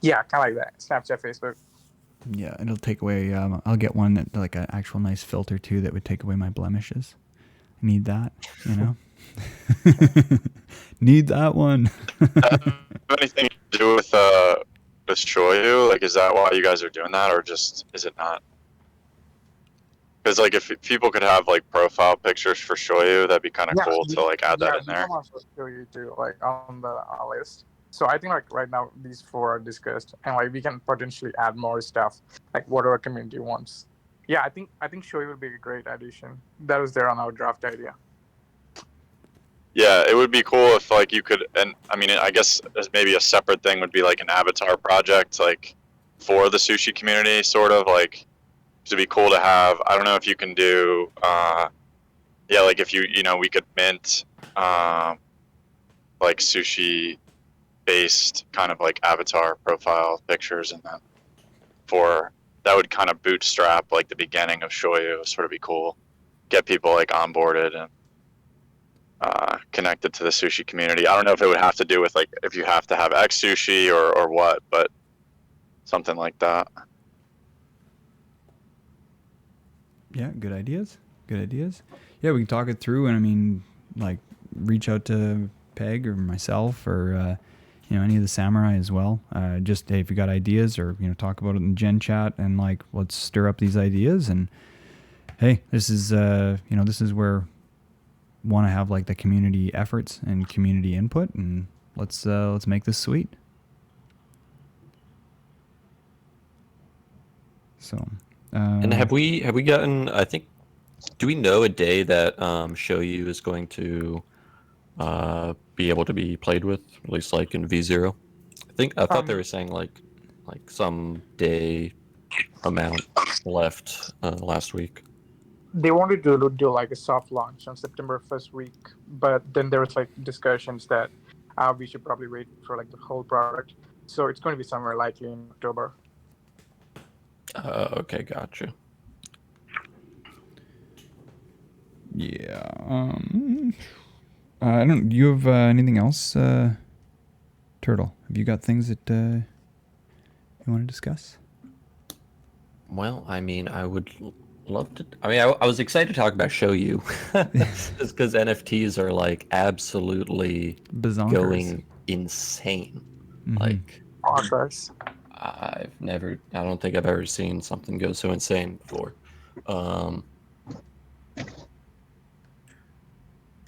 Yeah, kind of like that. Snapchat, Facebook. Yeah, it'll take away. I'll get one that like an actual nice filter too that would take away my blemishes. I need that, Need that one. Have anything to do with shoyu? Like, is that why you guys are doing that, or just is it not? Because like if people could have like profile pictures for shoyu, that'd be kind of cool to like add that in there. Shoyu too, like on the list. So I think like right now these four are discussed, and like we can potentially add more stuff, like whatever community wants. Yeah, I think shoyu would be a great addition. That was there on our draft idea. Yeah, it would be cool if like you could, and I mean, I guess maybe a separate thing would be like an avatar project, like for the sushi community, sort of like. It'd be cool to have. I don't know if you can do. Like if we could mint like sushi based kind of like avatar profile pictures, and then that would kind of bootstrap like the beginning of shoyu. Sort of be cool, get people like onboarded and connected to the sushi community. I don't know if it would have to do with like if you have to have X sushi or what, but something like that. Yeah, good ideas. Yeah, we can talk it through, and I mean, like, reach out to Peg or myself or any of the samurai as well. Just hey, if you got ideas, or talk about it in Gen Chat, and like, let's stir up these ideas. And hey, this is this is where want to have like the community efforts and community input, and let's make this sweet. So. And have we gotten? I think Do we know a day that Show You is going to be able to be played with, at least like in V0? I thought they were saying like some day amount left last week. They wanted to do like a soft launch on September first week, but then there was like discussions that we should probably wait for like the whole product. So it's going to be somewhere likely in October. Okay, gotcha. Yeah. I don't. Do you have anything else, Turtle? Have you got things that you want to discuss? Well, I mean, I would love to. I mean, I was excited to talk about Show You, just because NFTs are like absolutely Bazonkers. going insane. Mhm. Like, Progress. I don't think I've ever seen something go so insane before.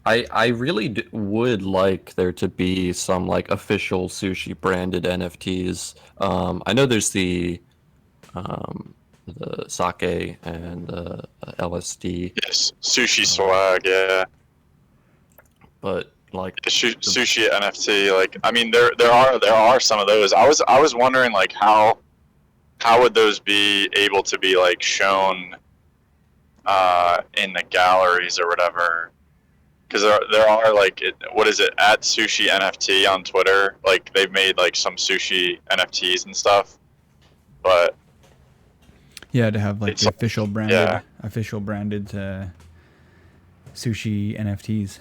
I really would like there to be some like official sushi branded NFTs. I know there's the sake and the LSD. Yes, sushi swag, yeah. But like sushi NFT, like I mean, there are some of those. I was wondering like how would those be able to be like shown in the galleries or whatever? Because there are like what is it at Sushi NFT on Twitter? Like they've made like some sushi NFTs and stuff, but yeah, to have like the official branded, sushi NFTs.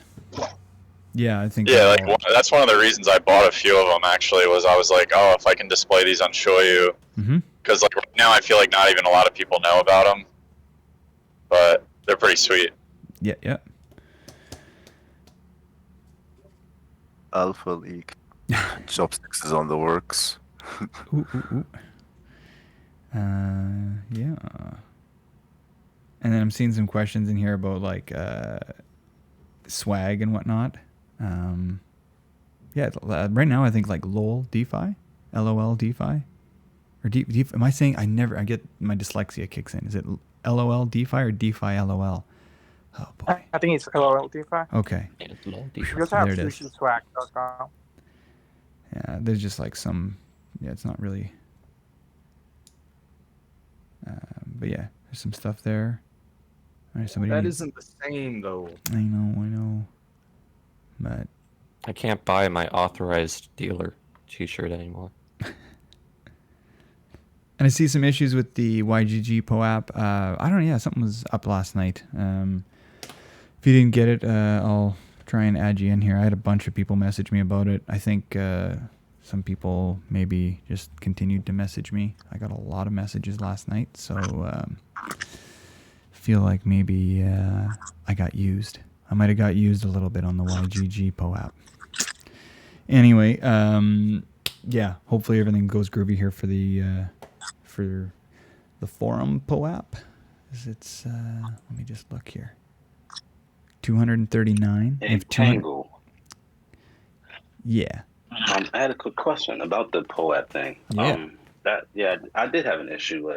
Yeah, I think. Yeah, like that's one of the reasons I bought a few of them. Actually, was I was like, oh, if I can display these on Show You, because like right now I feel like not even a lot of people know about them, but they're pretty sweet. Yeah, yeah. Alpha League. Chopsticks is on the works. Ooh. Yeah. And then I'm seeing some questions in here about like swag and whatnot. Yeah, right now I think like LOL DeFi, LOL DeFi, or DeFi. Am I saying I get my dyslexia kicks in? Is it LOL DeFi or DeFi LOL? Oh boy. I think it's LOL DeFi. Okay. We also have sushiswag.com. Yeah, there's just like some. Yeah, it's not really. But yeah, there's some stuff there. All right, that isn't the same though. I know. But I can't buy my authorized dealer t-shirt anymore. And I see some issues with the YGG POAP. I don't know. Yeah, something was up last night. If you didn't get it, I'll try and add you in here. I had a bunch of people message me about it. I think some people maybe just continued to message me. I got a lot of messages last night, so feel like maybe I got used. I might have got used a little bit on the YGG POAP. Anyway, yeah, hopefully everything goes groovy here for the forum POAP. It's let me just look here. 239. And Tangle. Yeah. I had a quick question about the POAP thing. Yeah. I did have an issue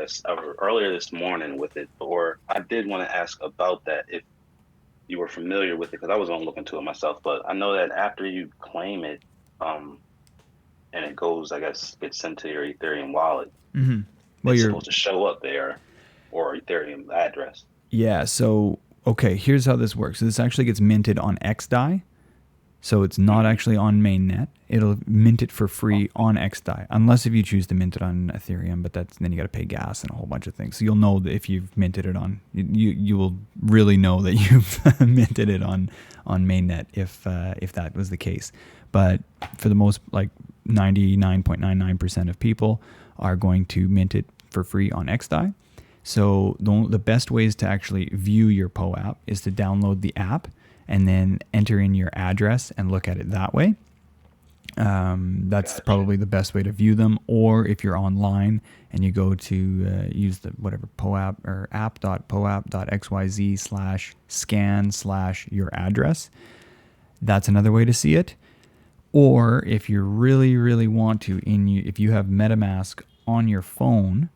earlier this morning with it, or I did want to ask about that if you were familiar with it, because I was going to look into it myself. But I know that after you claim it, and it goes, I guess, gets sent to your Ethereum wallet. Mm-hmm. Well, it's you're supposed to show up there, or Ethereum address. Yeah. So okay, here's how this works. So this actually gets minted on XDAI. So it's not actually on mainnet. It'll mint it for free on XDAI, unless if you choose to mint it on Ethereum. But then you got to pay gas and a whole bunch of things. So you'll know that if you've minted it on, you will really know that you've minted it on mainnet if that was the case. But for the most, like 99.99% of people are going to mint it for free on XDAI. So the best ways to actually view your POAP is to download the app and then enter in your address and look at it that way. That's probably the best way to view them. Or if you're online and you go to use the whatever POAP or app.poap.xyz/scan/ your address, that's another way to see it. Or if you really, really want to, if you have MetaMask on your phone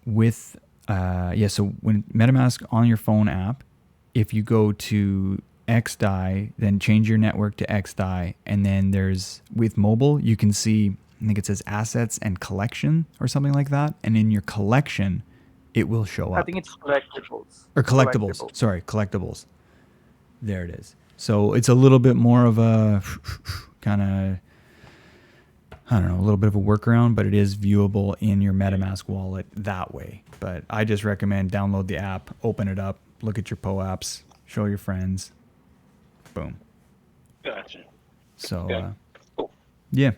with So when MetaMask on your phone app, if you go to XDAI, then change your network to XDAI, and then there's with mobile, you can see, I think it says assets and collection or something like that, and in your collection, it will show up. I think it's collectibles. Or collectibles. Sorry, collectibles. There it is. So it's a little bit more of a kind of, I don't know, a little bit of a workaround, but it is viewable in your MetaMask wallet that way. But I just recommend download the app, open it up, look at your POAPs, show your friends. Boom. Gotcha. So, Okay. Cool. Yeah.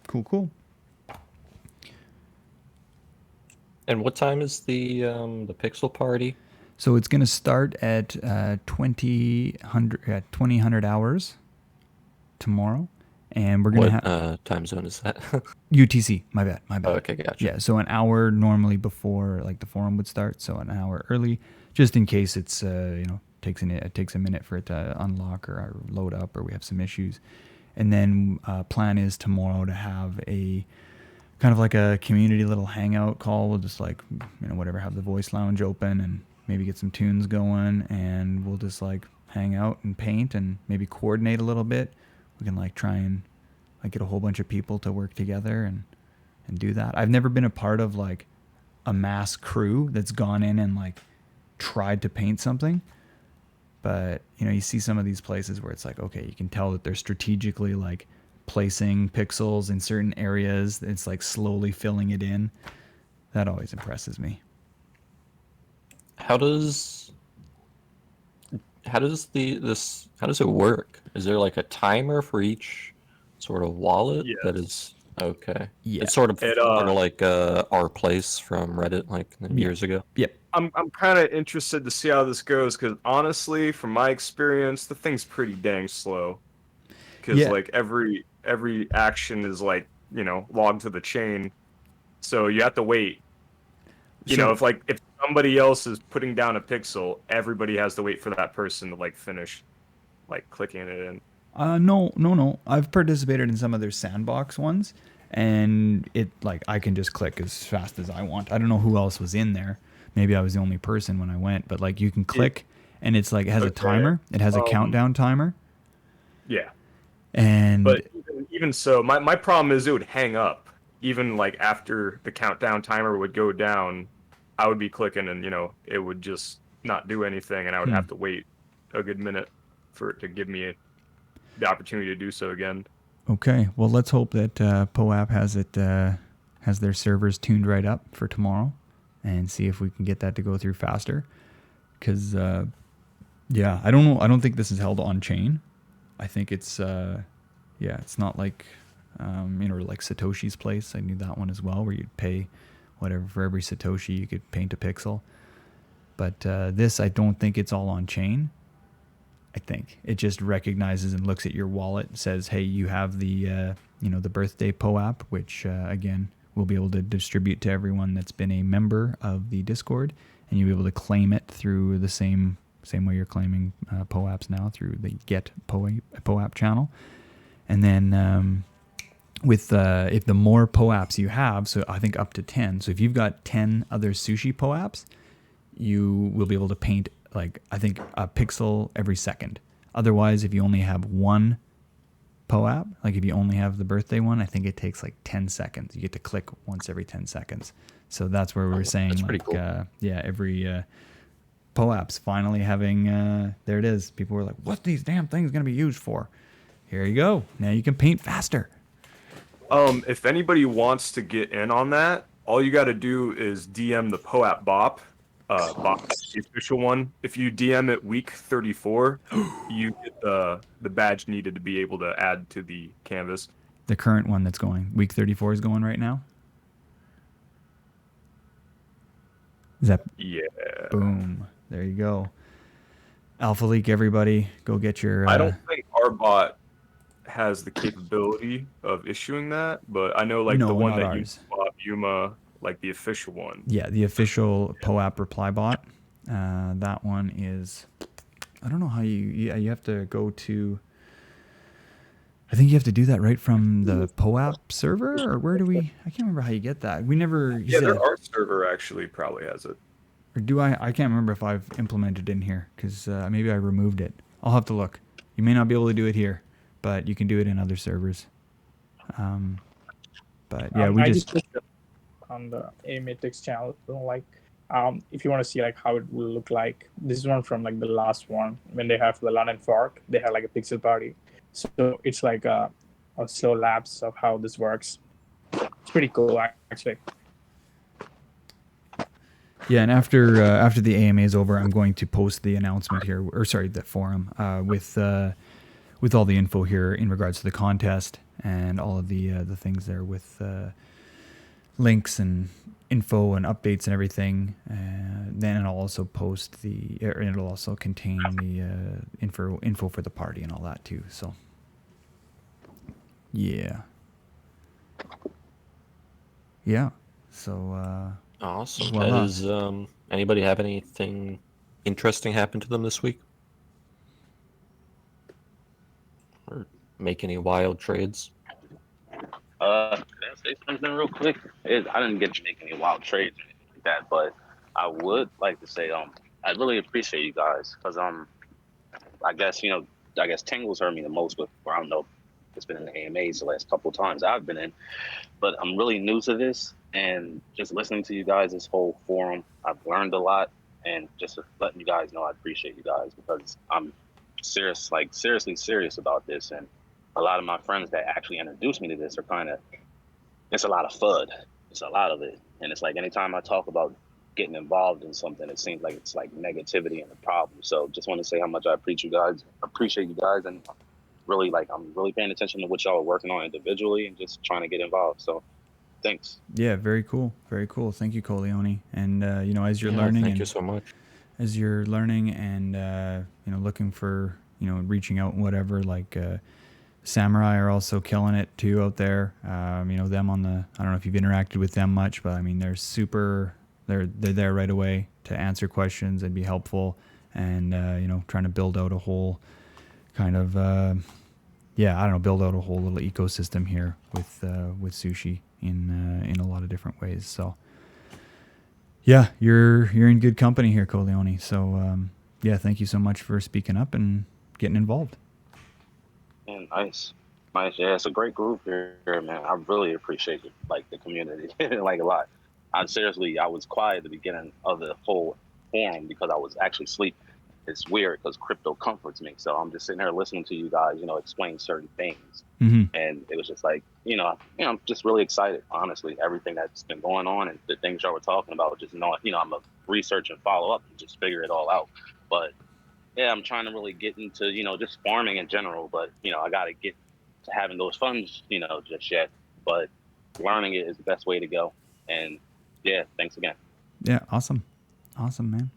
Cool. And what time is the pixel party? So it's going to start at 2000 hours tomorrow. And we're going to have... time zone is that? UTC. My bad. Oh, okay, gotcha. Yeah, so an hour normally before like the forum would start. So an hour early, just in case it's, takes a minute for it to unlock or load up or we have some issues. And then plan is tomorrow to have a kind of like a community little hangout call. We'll just like, whatever, have the voice lounge open and maybe get some tunes going, and we'll just like hang out and paint and maybe coordinate a little bit. We can like try and like get a whole bunch of people to work together and do that. I've never been a part of like a mass crew that's gone in and like tried to paint something. But, you see some of these places where it's like, okay, you can tell that they're strategically like placing pixels in certain areas. It's like slowly filling it in. That always impresses me. How does it work? Is there like a timer for each sort of wallet that is okay? Yeah. It's sort of like our place from Reddit like years ago. Yep. I'm kind of interested to see how this goes because honestly, from my experience, the thing's pretty dang slow. Because like every action is like logged to the chain, so you have to wait. If somebody else is putting down a pixel, everybody has to wait for that person to like finish, like clicking it in. No. I've participated in some of their sandbox ones, and it like I can just click as fast as I want. I don't know who else was in there. Maybe I was the only person when I went, but like you can click, and it's like it has a timer. It has a countdown timer. Yeah. But even so, my problem is it would hang up. Even like after the countdown timer would go down, I would be clicking and it would just not do anything, and I would have to wait a good minute for it to give me the opportunity to do so again. Okay, well let's hope that POAP has their servers tuned right up for tomorrow, and see if we can get that to go through faster. Because I don't know. I don't think this is held on chain. I think it's it's not like like Satoshi's place. I knew that one as well, where you'd pay whatever for every Satoshi you could paint a pixel. But this, I don't think it's all on chain. I think it just recognizes and looks at your wallet, says, hey, you have the the birthday POAP, which again we'll be able to distribute to everyone that's been a member of the Discord, and you'll be able to claim it through the same way you're claiming POAPs now through the Get POAP channel. And then if the more POAPs you have, so I think up to 10. So if you've got 10 other sushi POAPs, you will be able to paint like I think a pixel every second. Otherwise, if you only have one POAP, like if you only have the birthday one, I think it takes like 10 seconds. You get to click once every 10 seconds. So that's where we were saying that's like pretty cool. Every POAP's finally having there it is. People were like, what's these damn things going to be used for? Here you go. Now you can paint faster. If anybody wants to get in on that, all you got to do is DM the POAP BOP, the official one. If you DM it week 34, you get the badge needed to be able to add to the canvas. The current one that's going. Week 34 is going right now? Is that? Yeah. Boom. There you go. Alpha Leak, everybody. Go get your... I don't think our bot has the capability of issuing that, but I know like the one that you bought, Yuma, like the official one. Yeah, the official POAP reply bot. That one is... I don't know how you have to go to... I think you have to do that right from the POAP server, or where do we... I can't remember how you get that. We never... Yeah, their art server actually probably has it. Or do I? I can't remember if I've implemented in here because maybe I removed it. I'll have to look. You may not be able to do it here, but you can do it in other servers. But yeah, we I just put it on the Amatrix channel. So like, if you want to see like how it will look like, this is one from like the last one when they have the London Fork. They have like a pixel party, so it's like a slow lapse of how this works. It's pretty cool actually. yeah, and after the AMA is over, I'm going to post the announcement here, or sorry, the forum with all the info here in regards to the contest and all of the things there with links and info and updates and everything. Then I'll also post it'll also contain the info for the party and all that too. So yeah. So Awesome. voila. Does anybody have anything interesting happen to them this week? Or make any wild trades? Can I say something real quick? I didn't get to make any wild trades or anything like that, but I would like to say I really appreciate you guys because I guess Tingle's heard me the most with, or I don't know, it's been in the AMAs the last couple of times I've been in, but I'm really new to this, and just listening to you guys this whole forum, I've learned a lot, and just letting you guys know I appreciate you guys because I'm seriously serious about this, and a lot of my friends that actually introduced me to this are it's a lot of FUD. It's a lot of it. And it's like anytime I talk about getting involved in something, it seems like it's like negativity and a problem. So just want to say how much I appreciate you guys, and really I'm really paying attention to what y'all are working on individually and just trying to get involved. So thanks. Yeah, very cool. Very cool. Thank you, Coleone. And as you're learning, thank you so much. As you're learning and looking for reaching out and whatever, like Samurai are also killing it too out there. Them on the, I don't know if you've interacted with them much, but I mean they're there right away to answer questions and be helpful, and trying to build out a whole kind of build out a whole little ecosystem here with sushi in a lot of different ways. So yeah, you're in good company here, Coleone. So thank you so much for speaking up and getting involved. And nice. Yeah, it's a great group here, man. I really appreciate it, like the community, like a lot. I was quiet at the beginning of the whole forum because I was actually asleep. It's weird because crypto comforts me, so I'm just sitting here listening to you guys, explain certain things, and it was just like, I'm just really excited, honestly, everything that's been going on and the things y'all were talking about. Just knowing, I'm a research and follow up and just figure it all out, but. Yeah, I'm trying to really get into, just farming in general, but, I got to get to having those funds, just yet. But learning it is the best way to go. And yeah, thanks again. Yeah, awesome. Awesome, man.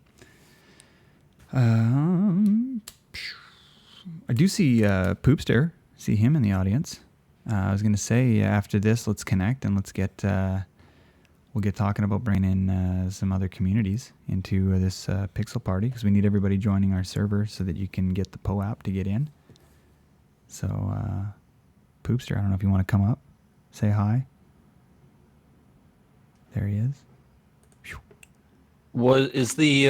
I do see Poopster. See him in the audience. I was going to say, after this, let's connect and let's get... we'll get talking about bringing in some other communities into this Pixel Party because we need everybody joining our server so that you can get the PO app to get in. So, Poopster, I don't know if you want to come up, say hi. There he is. Is the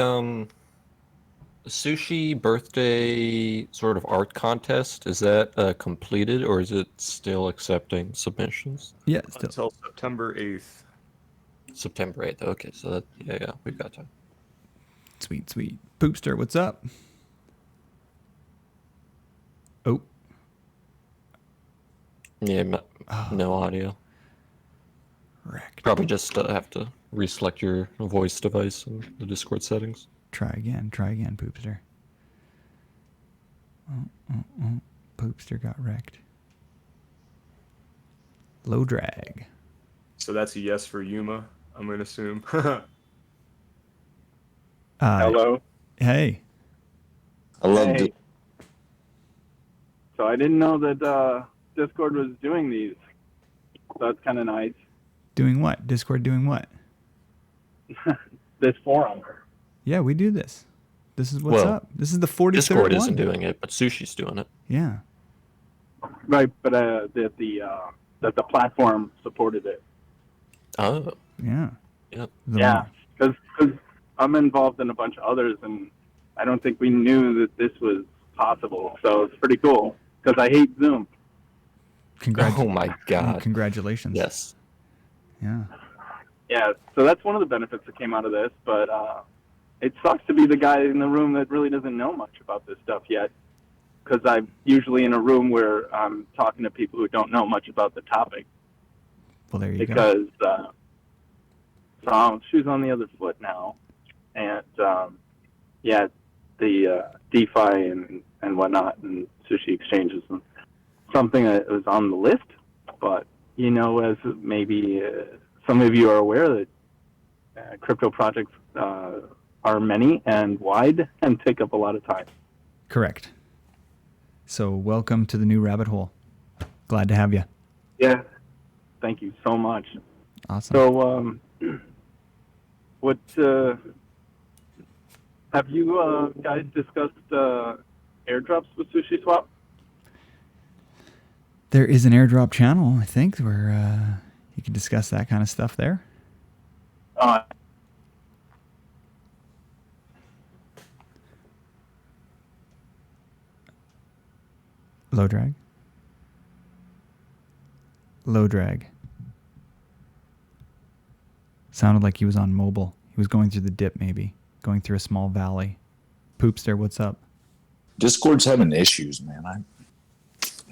Sushi birthday sort of art contest, is that completed, or is it still accepting submissions? Yeah, until September 8th. September 8th. Okay, so that we've got time. Sweet. Poopster, what's up? Oh. Yeah, no audio. Wrecked. Probably just have to reselect your voice device in the Discord settings. Try again, Poopster. Poopster got wrecked. Low drag. So that's a yes for Yuma, I'm going to assume. Hello. Hey. I love Hey. it. So I didn't know that Discord was doing these. So that's kind of nice. Doing what? Discord doing what? This forum. Yeah, we do this. This is what's up. This is the 43rd Discord one. isn't doing it, but Sushi's doing it. Yeah. Right, but that the platform supported it. Oh. Yeah. Yep. Yeah, because I'm involved in a bunch of others, and I don't think we knew that this was possible. So it's pretty cool because I hate Zoom. Oh my God. Congratulations. Yes. Yeah. Yeah, so that's one of the benefits that came out of this, but it sucks to be the guy in the room that really doesn't know much about this stuff yet, because I'm usually in a room where I'm talking to people who don't know much about the topic. Well, there you because, go. So shoes on the other foot now, and yeah, the DeFi and whatnot and sushi exchanges and something that was on the list, but you know, as maybe some of you are aware that crypto projects are many and wide and take up a lot of time. Correct. So welcome to the new rabbit hole. Glad to have you. Yeah. Thank you so much. Awesome. So, what have you guys discussed airdrops with Sushi Swap? There is an airdrop channel, I think, where you can discuss that kind of stuff there. Low drag. Low drag. Sounded like he was on mobile. He was going through the dip, maybe. Going through a small valley. Poopster, what's up? Discord's having issues, man. I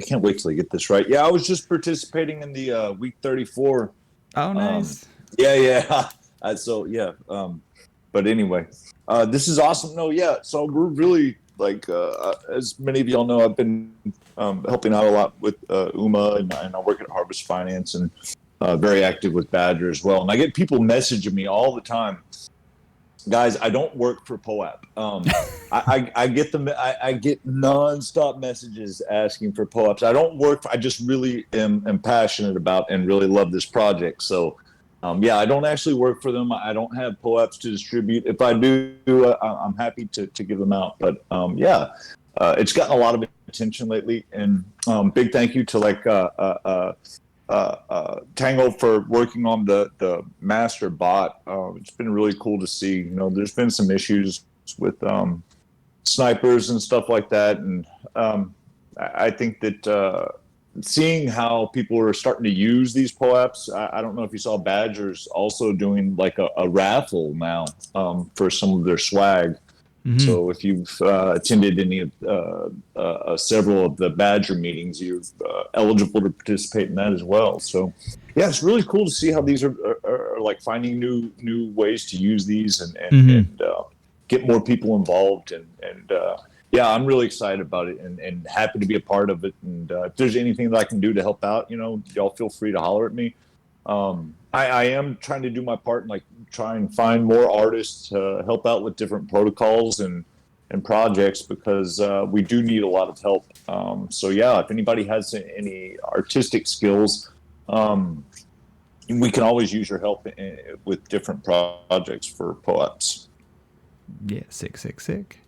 can't wait till I get this right. Yeah, I was just participating in the week 34. Oh, nice. Yeah. So, yeah. But anyway, this is awesome. No, yeah. So we're really, like, as many of y'all know, I've been helping out a lot with UMA, and I work at Harvest Finance, and very active with Badger as well. And I get people messaging me all the time. Guys, I don't work for POAP. I get them. I get nonstop messages asking for POAPs. I don't work. I just really am passionate about and really love this project. So, yeah, I don't actually work for them. I don't have POAPs to distribute. If I do, I'm happy to give them out. But yeah, it's gotten a lot of attention lately. And big thank you to Tango for working on the master bot. It's been really cool to see. You know, there's been some issues with snipers and stuff like that, and I think that seeing how people are starting to use these POAPs, I don't know if you saw Badger's also doing like a raffle now for some of their swag. Mm-hmm. So if you've attended any of several of the Badger meetings, you're eligible to participate in that as well. So yeah, it's really cool to see how these are like finding new ways to use these and get more people involved. And yeah, I'm really excited about it and happy to be a part of it. And if there's anything that I can do to help out, you know, y'all feel free to holler at me. I am trying to do my part and like try and find more artists to help out with different protocols and projects, because we do need a lot of help. So yeah, if anybody has any artistic skills, we can always use your help with different projects for POAPs. Yeah, sick.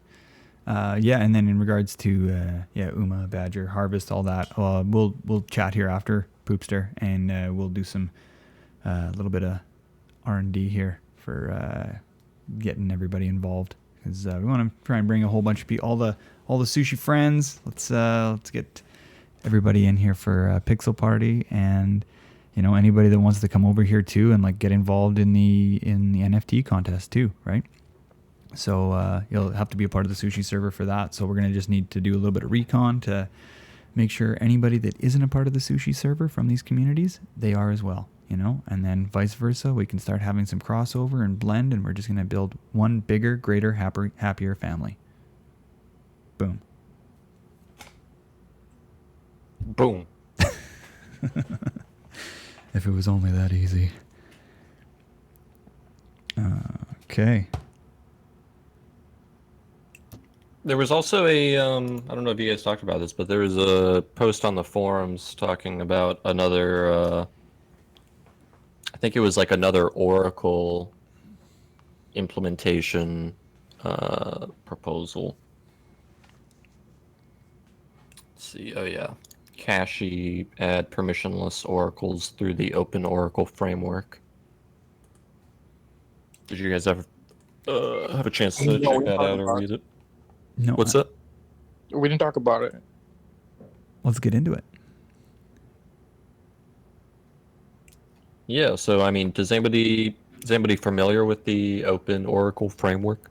Yeah, and then in regards to UMA, Badger, Harvest, all that, we'll chat here after Poopster, and we'll do some a little bit of R&D here for getting everybody involved, because we want to try and bring a whole bunch of people, all the sushi friends. Let's get everybody in here for a pixel party, and you know, anybody that wants to come over here too and like get involved in the NFT contest too, right? So you'll have to be a part of the sushi server for that. So we're gonna just need to do a little bit of recon to make sure anybody that isn't a part of the sushi server from these communities, they are as well. You know, and then vice versa, we can start having some crossover and blend, and we're just going to build one bigger, greater, happier family. Boom. Boom. If it was only that easy. Okay. There was also a, I don't know if you guys talked about this, but there was a post on the forums talking about another, I think it was like another Oracle implementation proposal. Let's see. Oh yeah, Cache add permissionless oracles through the Open Oracle framework. Did you guys ever have a chance to No, check we that talked out or about read it. No. What's that? We didn't talk about it. Let's get into it. Yeah. So I mean, is anybody familiar with the Open Oracle framework?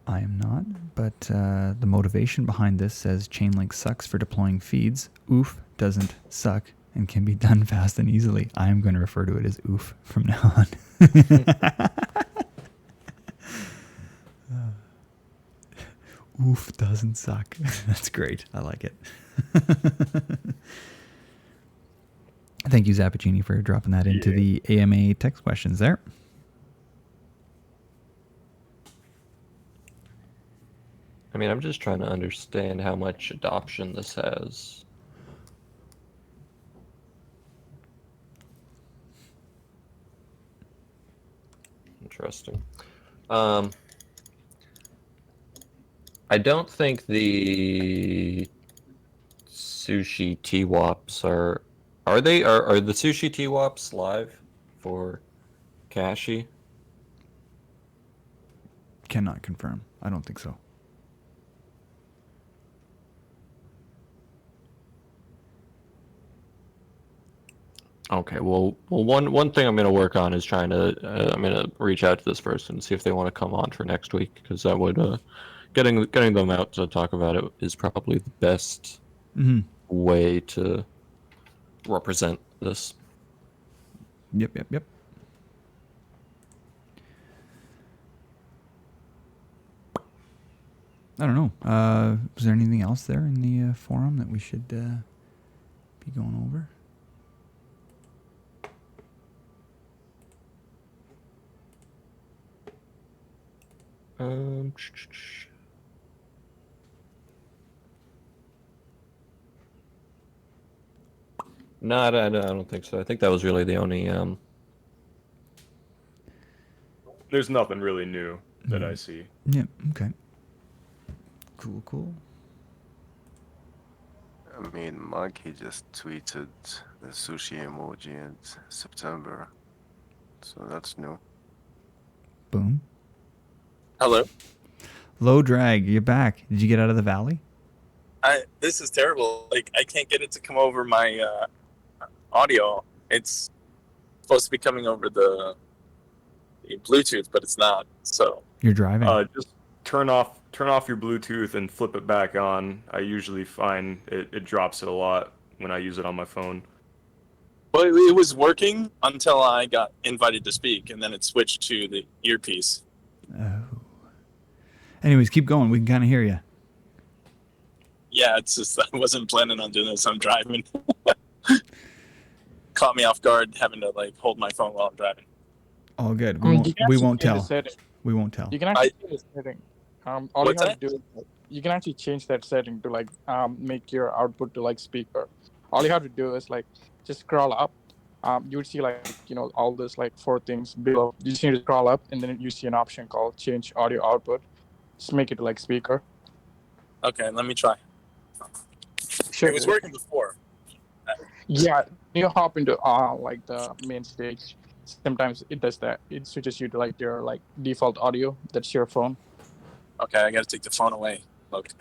I am not, but the motivation behind this says Chainlink sucks for deploying feeds. Oof doesn't suck and can be done fast and easily. I am going to refer to it as oof from now on. Oof doesn't suck. That's great. I like it. Thank you, Zappuccini, for dropping that into the AMA text questions there. I mean, I'm just trying to understand how much adoption this has. Interesting. I don't think the Sushi TWAPs are the Sushi TWAPs live for Kashi? Cannot confirm. I don't think so. Okay, well, one thing I'm going to work on is I'm going to reach out to this person and see if they want to come on for next week, because that would getting them out to talk about it is probably the best way to represent this. Yep. I don't know. Was there anything else there in the forum that we should be going over? No, I don't think so. I think that was really the only. There's nothing really new that I see. Yeah. Okay. Cool. I mean, Monkey just tweeted the sushi emoji in September, so that's new. Boom. Hello. Low drag, you're back. Did you get out of the valley? This is terrible. Like, I can't get it to come over my audio. It's supposed to be coming over the Bluetooth, but it's not. So you're driving. Just turn off your Bluetooth and flip it back on. I usually find it drops it a lot when I use it on my phone. Well, it was working until I got invited to speak, and then it switched to the earpiece. Oh. Anyways, keep going. We can kind of hear you. Yeah, it's just I wasn't planning on doing this. I'm driving. Caught me off guard having to like hold my phone while I'm driving. All good. We won't tell. We won't tell. You can actually change the setting. All What's you have that? to do is you can actually change that setting to like make your output to like speaker. All you have to do is like just scroll up. You would see like all this like 4 things below. You just need to scroll up and then you see an option called change audio output. Just make it like speaker. Okay, let me try. Sure. It was working before. Yeah, you hop into like the main stage. Sometimes it does that. It switches you to like your like default audio. That's your phone. Okay, I gotta take the phone away. Okay.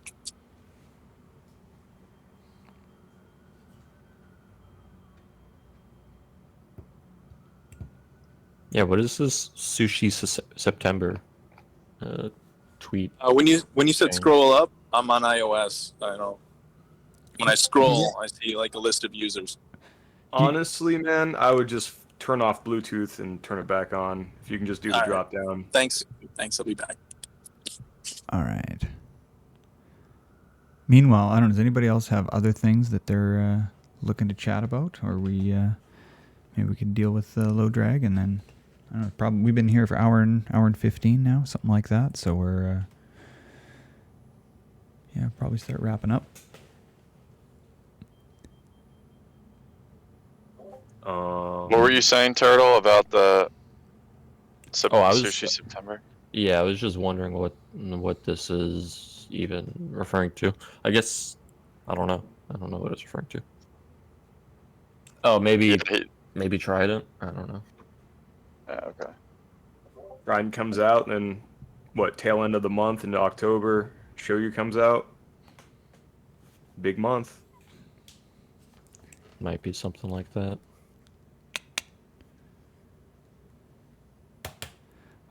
Yeah, what is this Sushi September tweet? When you said scroll up, I'm on iOS. I know. When I scroll, I see like a list of users. Honestly, man, I would just turn off Bluetooth and turn it back on. If you can just do the drop down. Thanks. I'll be back. All right. Meanwhile, I don't know. Does anybody else have other things that they're looking to chat about, or maybe we could deal with low drag, and then I don't know. Probably we've been here for hour and 15 now, something like that. So we're probably start wrapping up. What were you saying, Turtle, about the Sushi September? Yeah, I was just wondering what this is even referring to. I guess I don't know. I don't know what it's referring to. Oh, maybe Trident. I don't know. Yeah. Okay. Grind comes out, and then what? Tail end of the month into October, Show You comes out. Big month. Might be something like that.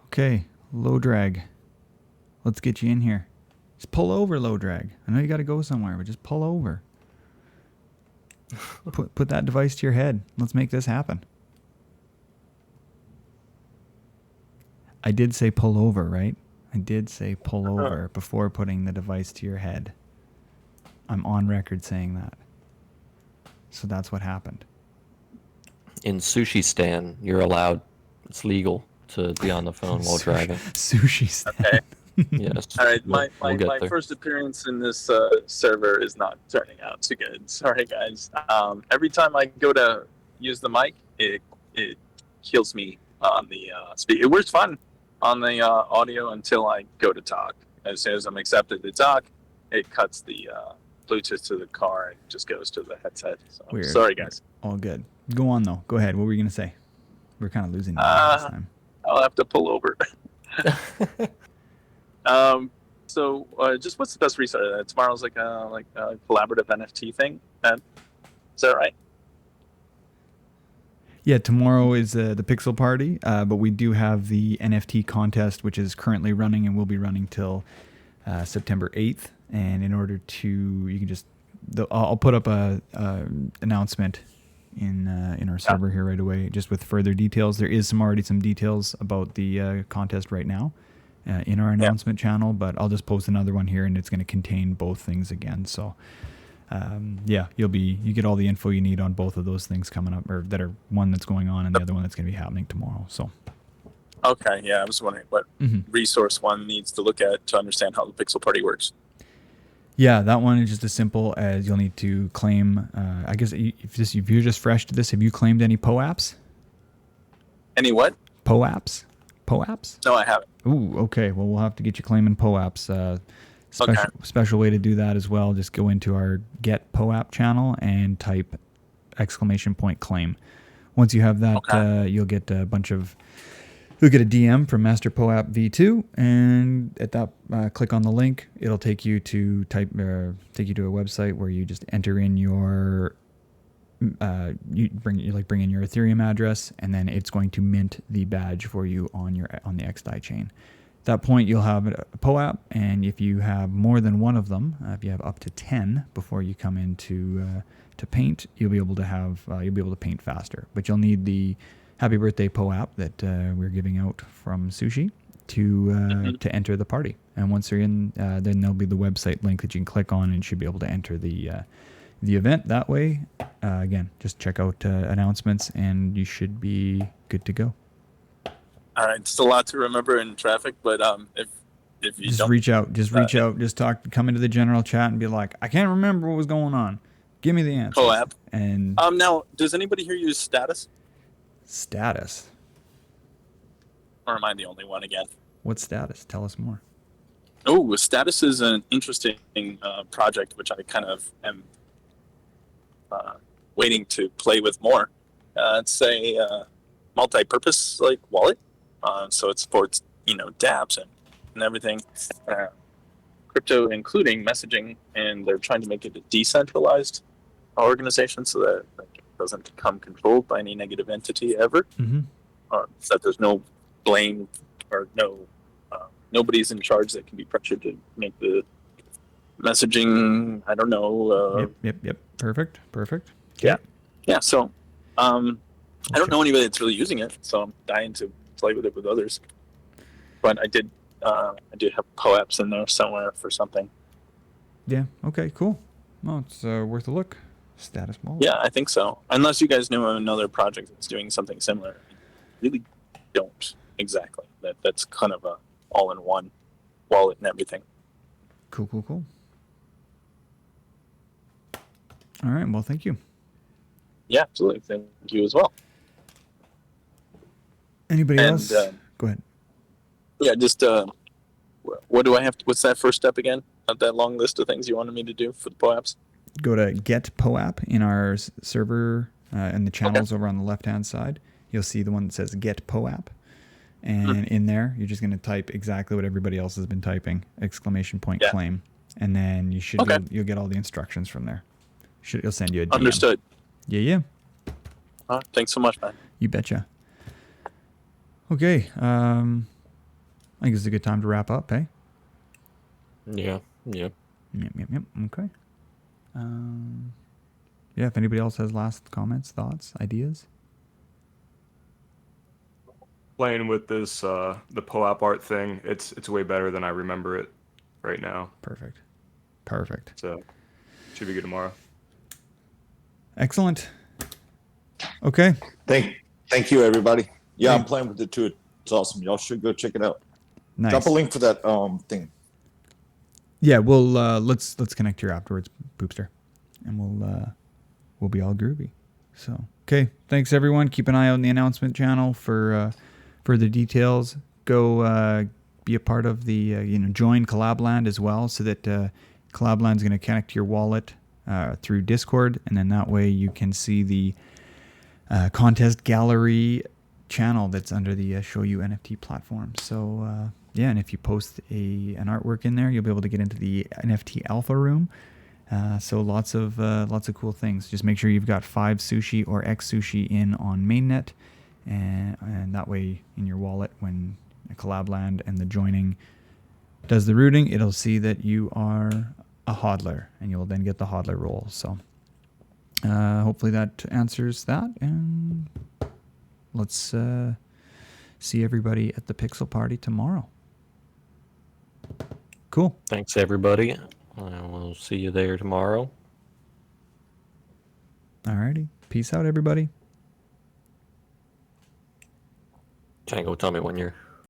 Okay, low drag. Let's get you in here. Just pull over, low drag. I know you got to go somewhere, but just pull over. Put that device to your head. Let's make this happen. I did say pull over, right? I did say pull over before putting the device to your head. I'm on record saying that. So that's what happened. In Sushi Stand, you're allowed, it's legal to be on the phone while driving. Sushi Stand. Okay. Yes. All right, we'll my get there. first appearance in this server is not turning out too good. Sorry, guys. Every time I go to use the mic, it kills me on the speak. It works fine on the audio until I go to talk. As soon as I'm accepted to talk, it cuts the Bluetooth to the car and just goes to the headset. So, Weird. sorry, guys. All good. Go on, though. Go ahead. What were you going to say? We're kind of losing you this time. I'll have to pull over. So just what's the best research? Tomorrow's like a collaborative NFT thing. Is that right? Yeah, tomorrow is the Pixel Party, but we do have the NFT Contest, which is currently running and will be running till September 8th. And in order to, you can just, I'll put up a announcement in our server here right away, just with further details. There is already some details about the contest right now in our announcement channel, but I'll just post another one here, and it's going to contain both things again. So you get all the info you need on both of those things coming up, or that are one that's going on and the other one that's going to be happening tomorrow. So okay, yeah, I was wondering what resource one needs to look at to understand how the Pixel Party works. Yeah, that one is just as simple as you'll need to claim. I guess if you're just fresh to this, have you claimed any POAPs? Any what? POAPs? POAPs? No, I haven't. Ooh, okay. Well, we'll have to get you claiming POAPs. Special way to do that as well. Just go into our Get POAP channel and type !claim. Once you have that, you'll get a bunch of. You'll get a DM from Master POAP V2, and at that, click on the link. It'll take you to a website where you just enter in your bring in your Ethereum address, and then it's going to mint the badge for you on the XDAI chain. At that point, you'll have a POAP, and if you have more than one of them, if you have up to 10 before you come into to paint, you'll be able to paint faster. But you'll need the Happy Birthday POAP that we're giving out from Sushi to enter the party. And once you're in, then there'll be the website link that you can click on, and you should be able to enter the event that way. Again, just check out announcements, and you should be good to go. All right, it's a lot to remember in traffic, but if you just don't, reach out, just come into the general chat and be like, I can't remember what was going on. Give me the answer. POAP. And now, does anybody here use Status? Status? Or am I the only one again? What Status? Tell us more. Oh, Status is an interesting project which I kind of am waiting to play with more. It's a multi-purpose wallet, so it supports dApps and everything, crypto including messaging, and they're trying to make it a decentralized organization so that it doesn't become controlled by any negative entity ever. So that there's no blame or nobody's in charge that can be pressured to make the messaging. I don't know. Yep. Perfect. Yeah. So, I don't know anybody that's really using it, so I'm dying to play with it with others. But I did have POAPs in there somewhere for something. Yeah. Okay. Cool. Well, it's worth a look. Status wallet. Yeah, I think so. Unless you guys know another project that's doing something similar. I really don't exactly. That's kind of a all-in-one wallet and everything. Cool. All right. Well, thank you. Yeah, absolutely. Thank you as well. Anybody else? Go ahead. Yeah, just what do I have? What's that first step again? Of that long list of things you wanted me to do for the POAPs? Go to Get POAP in our server and the channels over on the left-hand side. You'll see the one that says Get POAP. And in there, you're just going to type exactly what everybody else has been typing, exclamation point claim. And then you should you'll get all the instructions from there. It'll send you a DM. Understood. Yeah. All right. Thanks so much, man. You betcha. Okay. I think it's a good time to wrap up, eh? Yeah. Yep. Okay. Yeah, if anybody else has last comments, thoughts, ideas. Playing with this the POAP art thing, it's way better than I remember it right now. Perfect. So should be good tomorrow. Excellent. Okay. Thank you, everybody. Yeah, I'm playing with it too. It's awesome. Y'all should go check it out. Nice. Drop a link for that thing. Yeah, we'll let's connect here afterwards, Poopster, and we'll be all groovy. So okay, thanks everyone. Keep an eye out on the announcement channel for further details. Go be a part of the join Collabland as well, so that Collabland's going to connect to your wallet through Discord, and then that way you can see the contest gallery channel that's under the Show You NFT platform. So yeah, and if you post an artwork in there, you'll be able to get into the NFT alpha room. So lots of cool things. Just make sure you've got 5 sushi or X sushi in on mainnet, and that way in your wallet, when Collabland and the joining does the routing, it'll see that you are a hodler, and you'll then get the hodler roll. So hopefully that answers that, and let's see everybody at the Pixel Party tomorrow. Cool. Thanks, everybody. We'll see you there tomorrow. Alrighty. Peace out, everybody. Tango, tell me when you're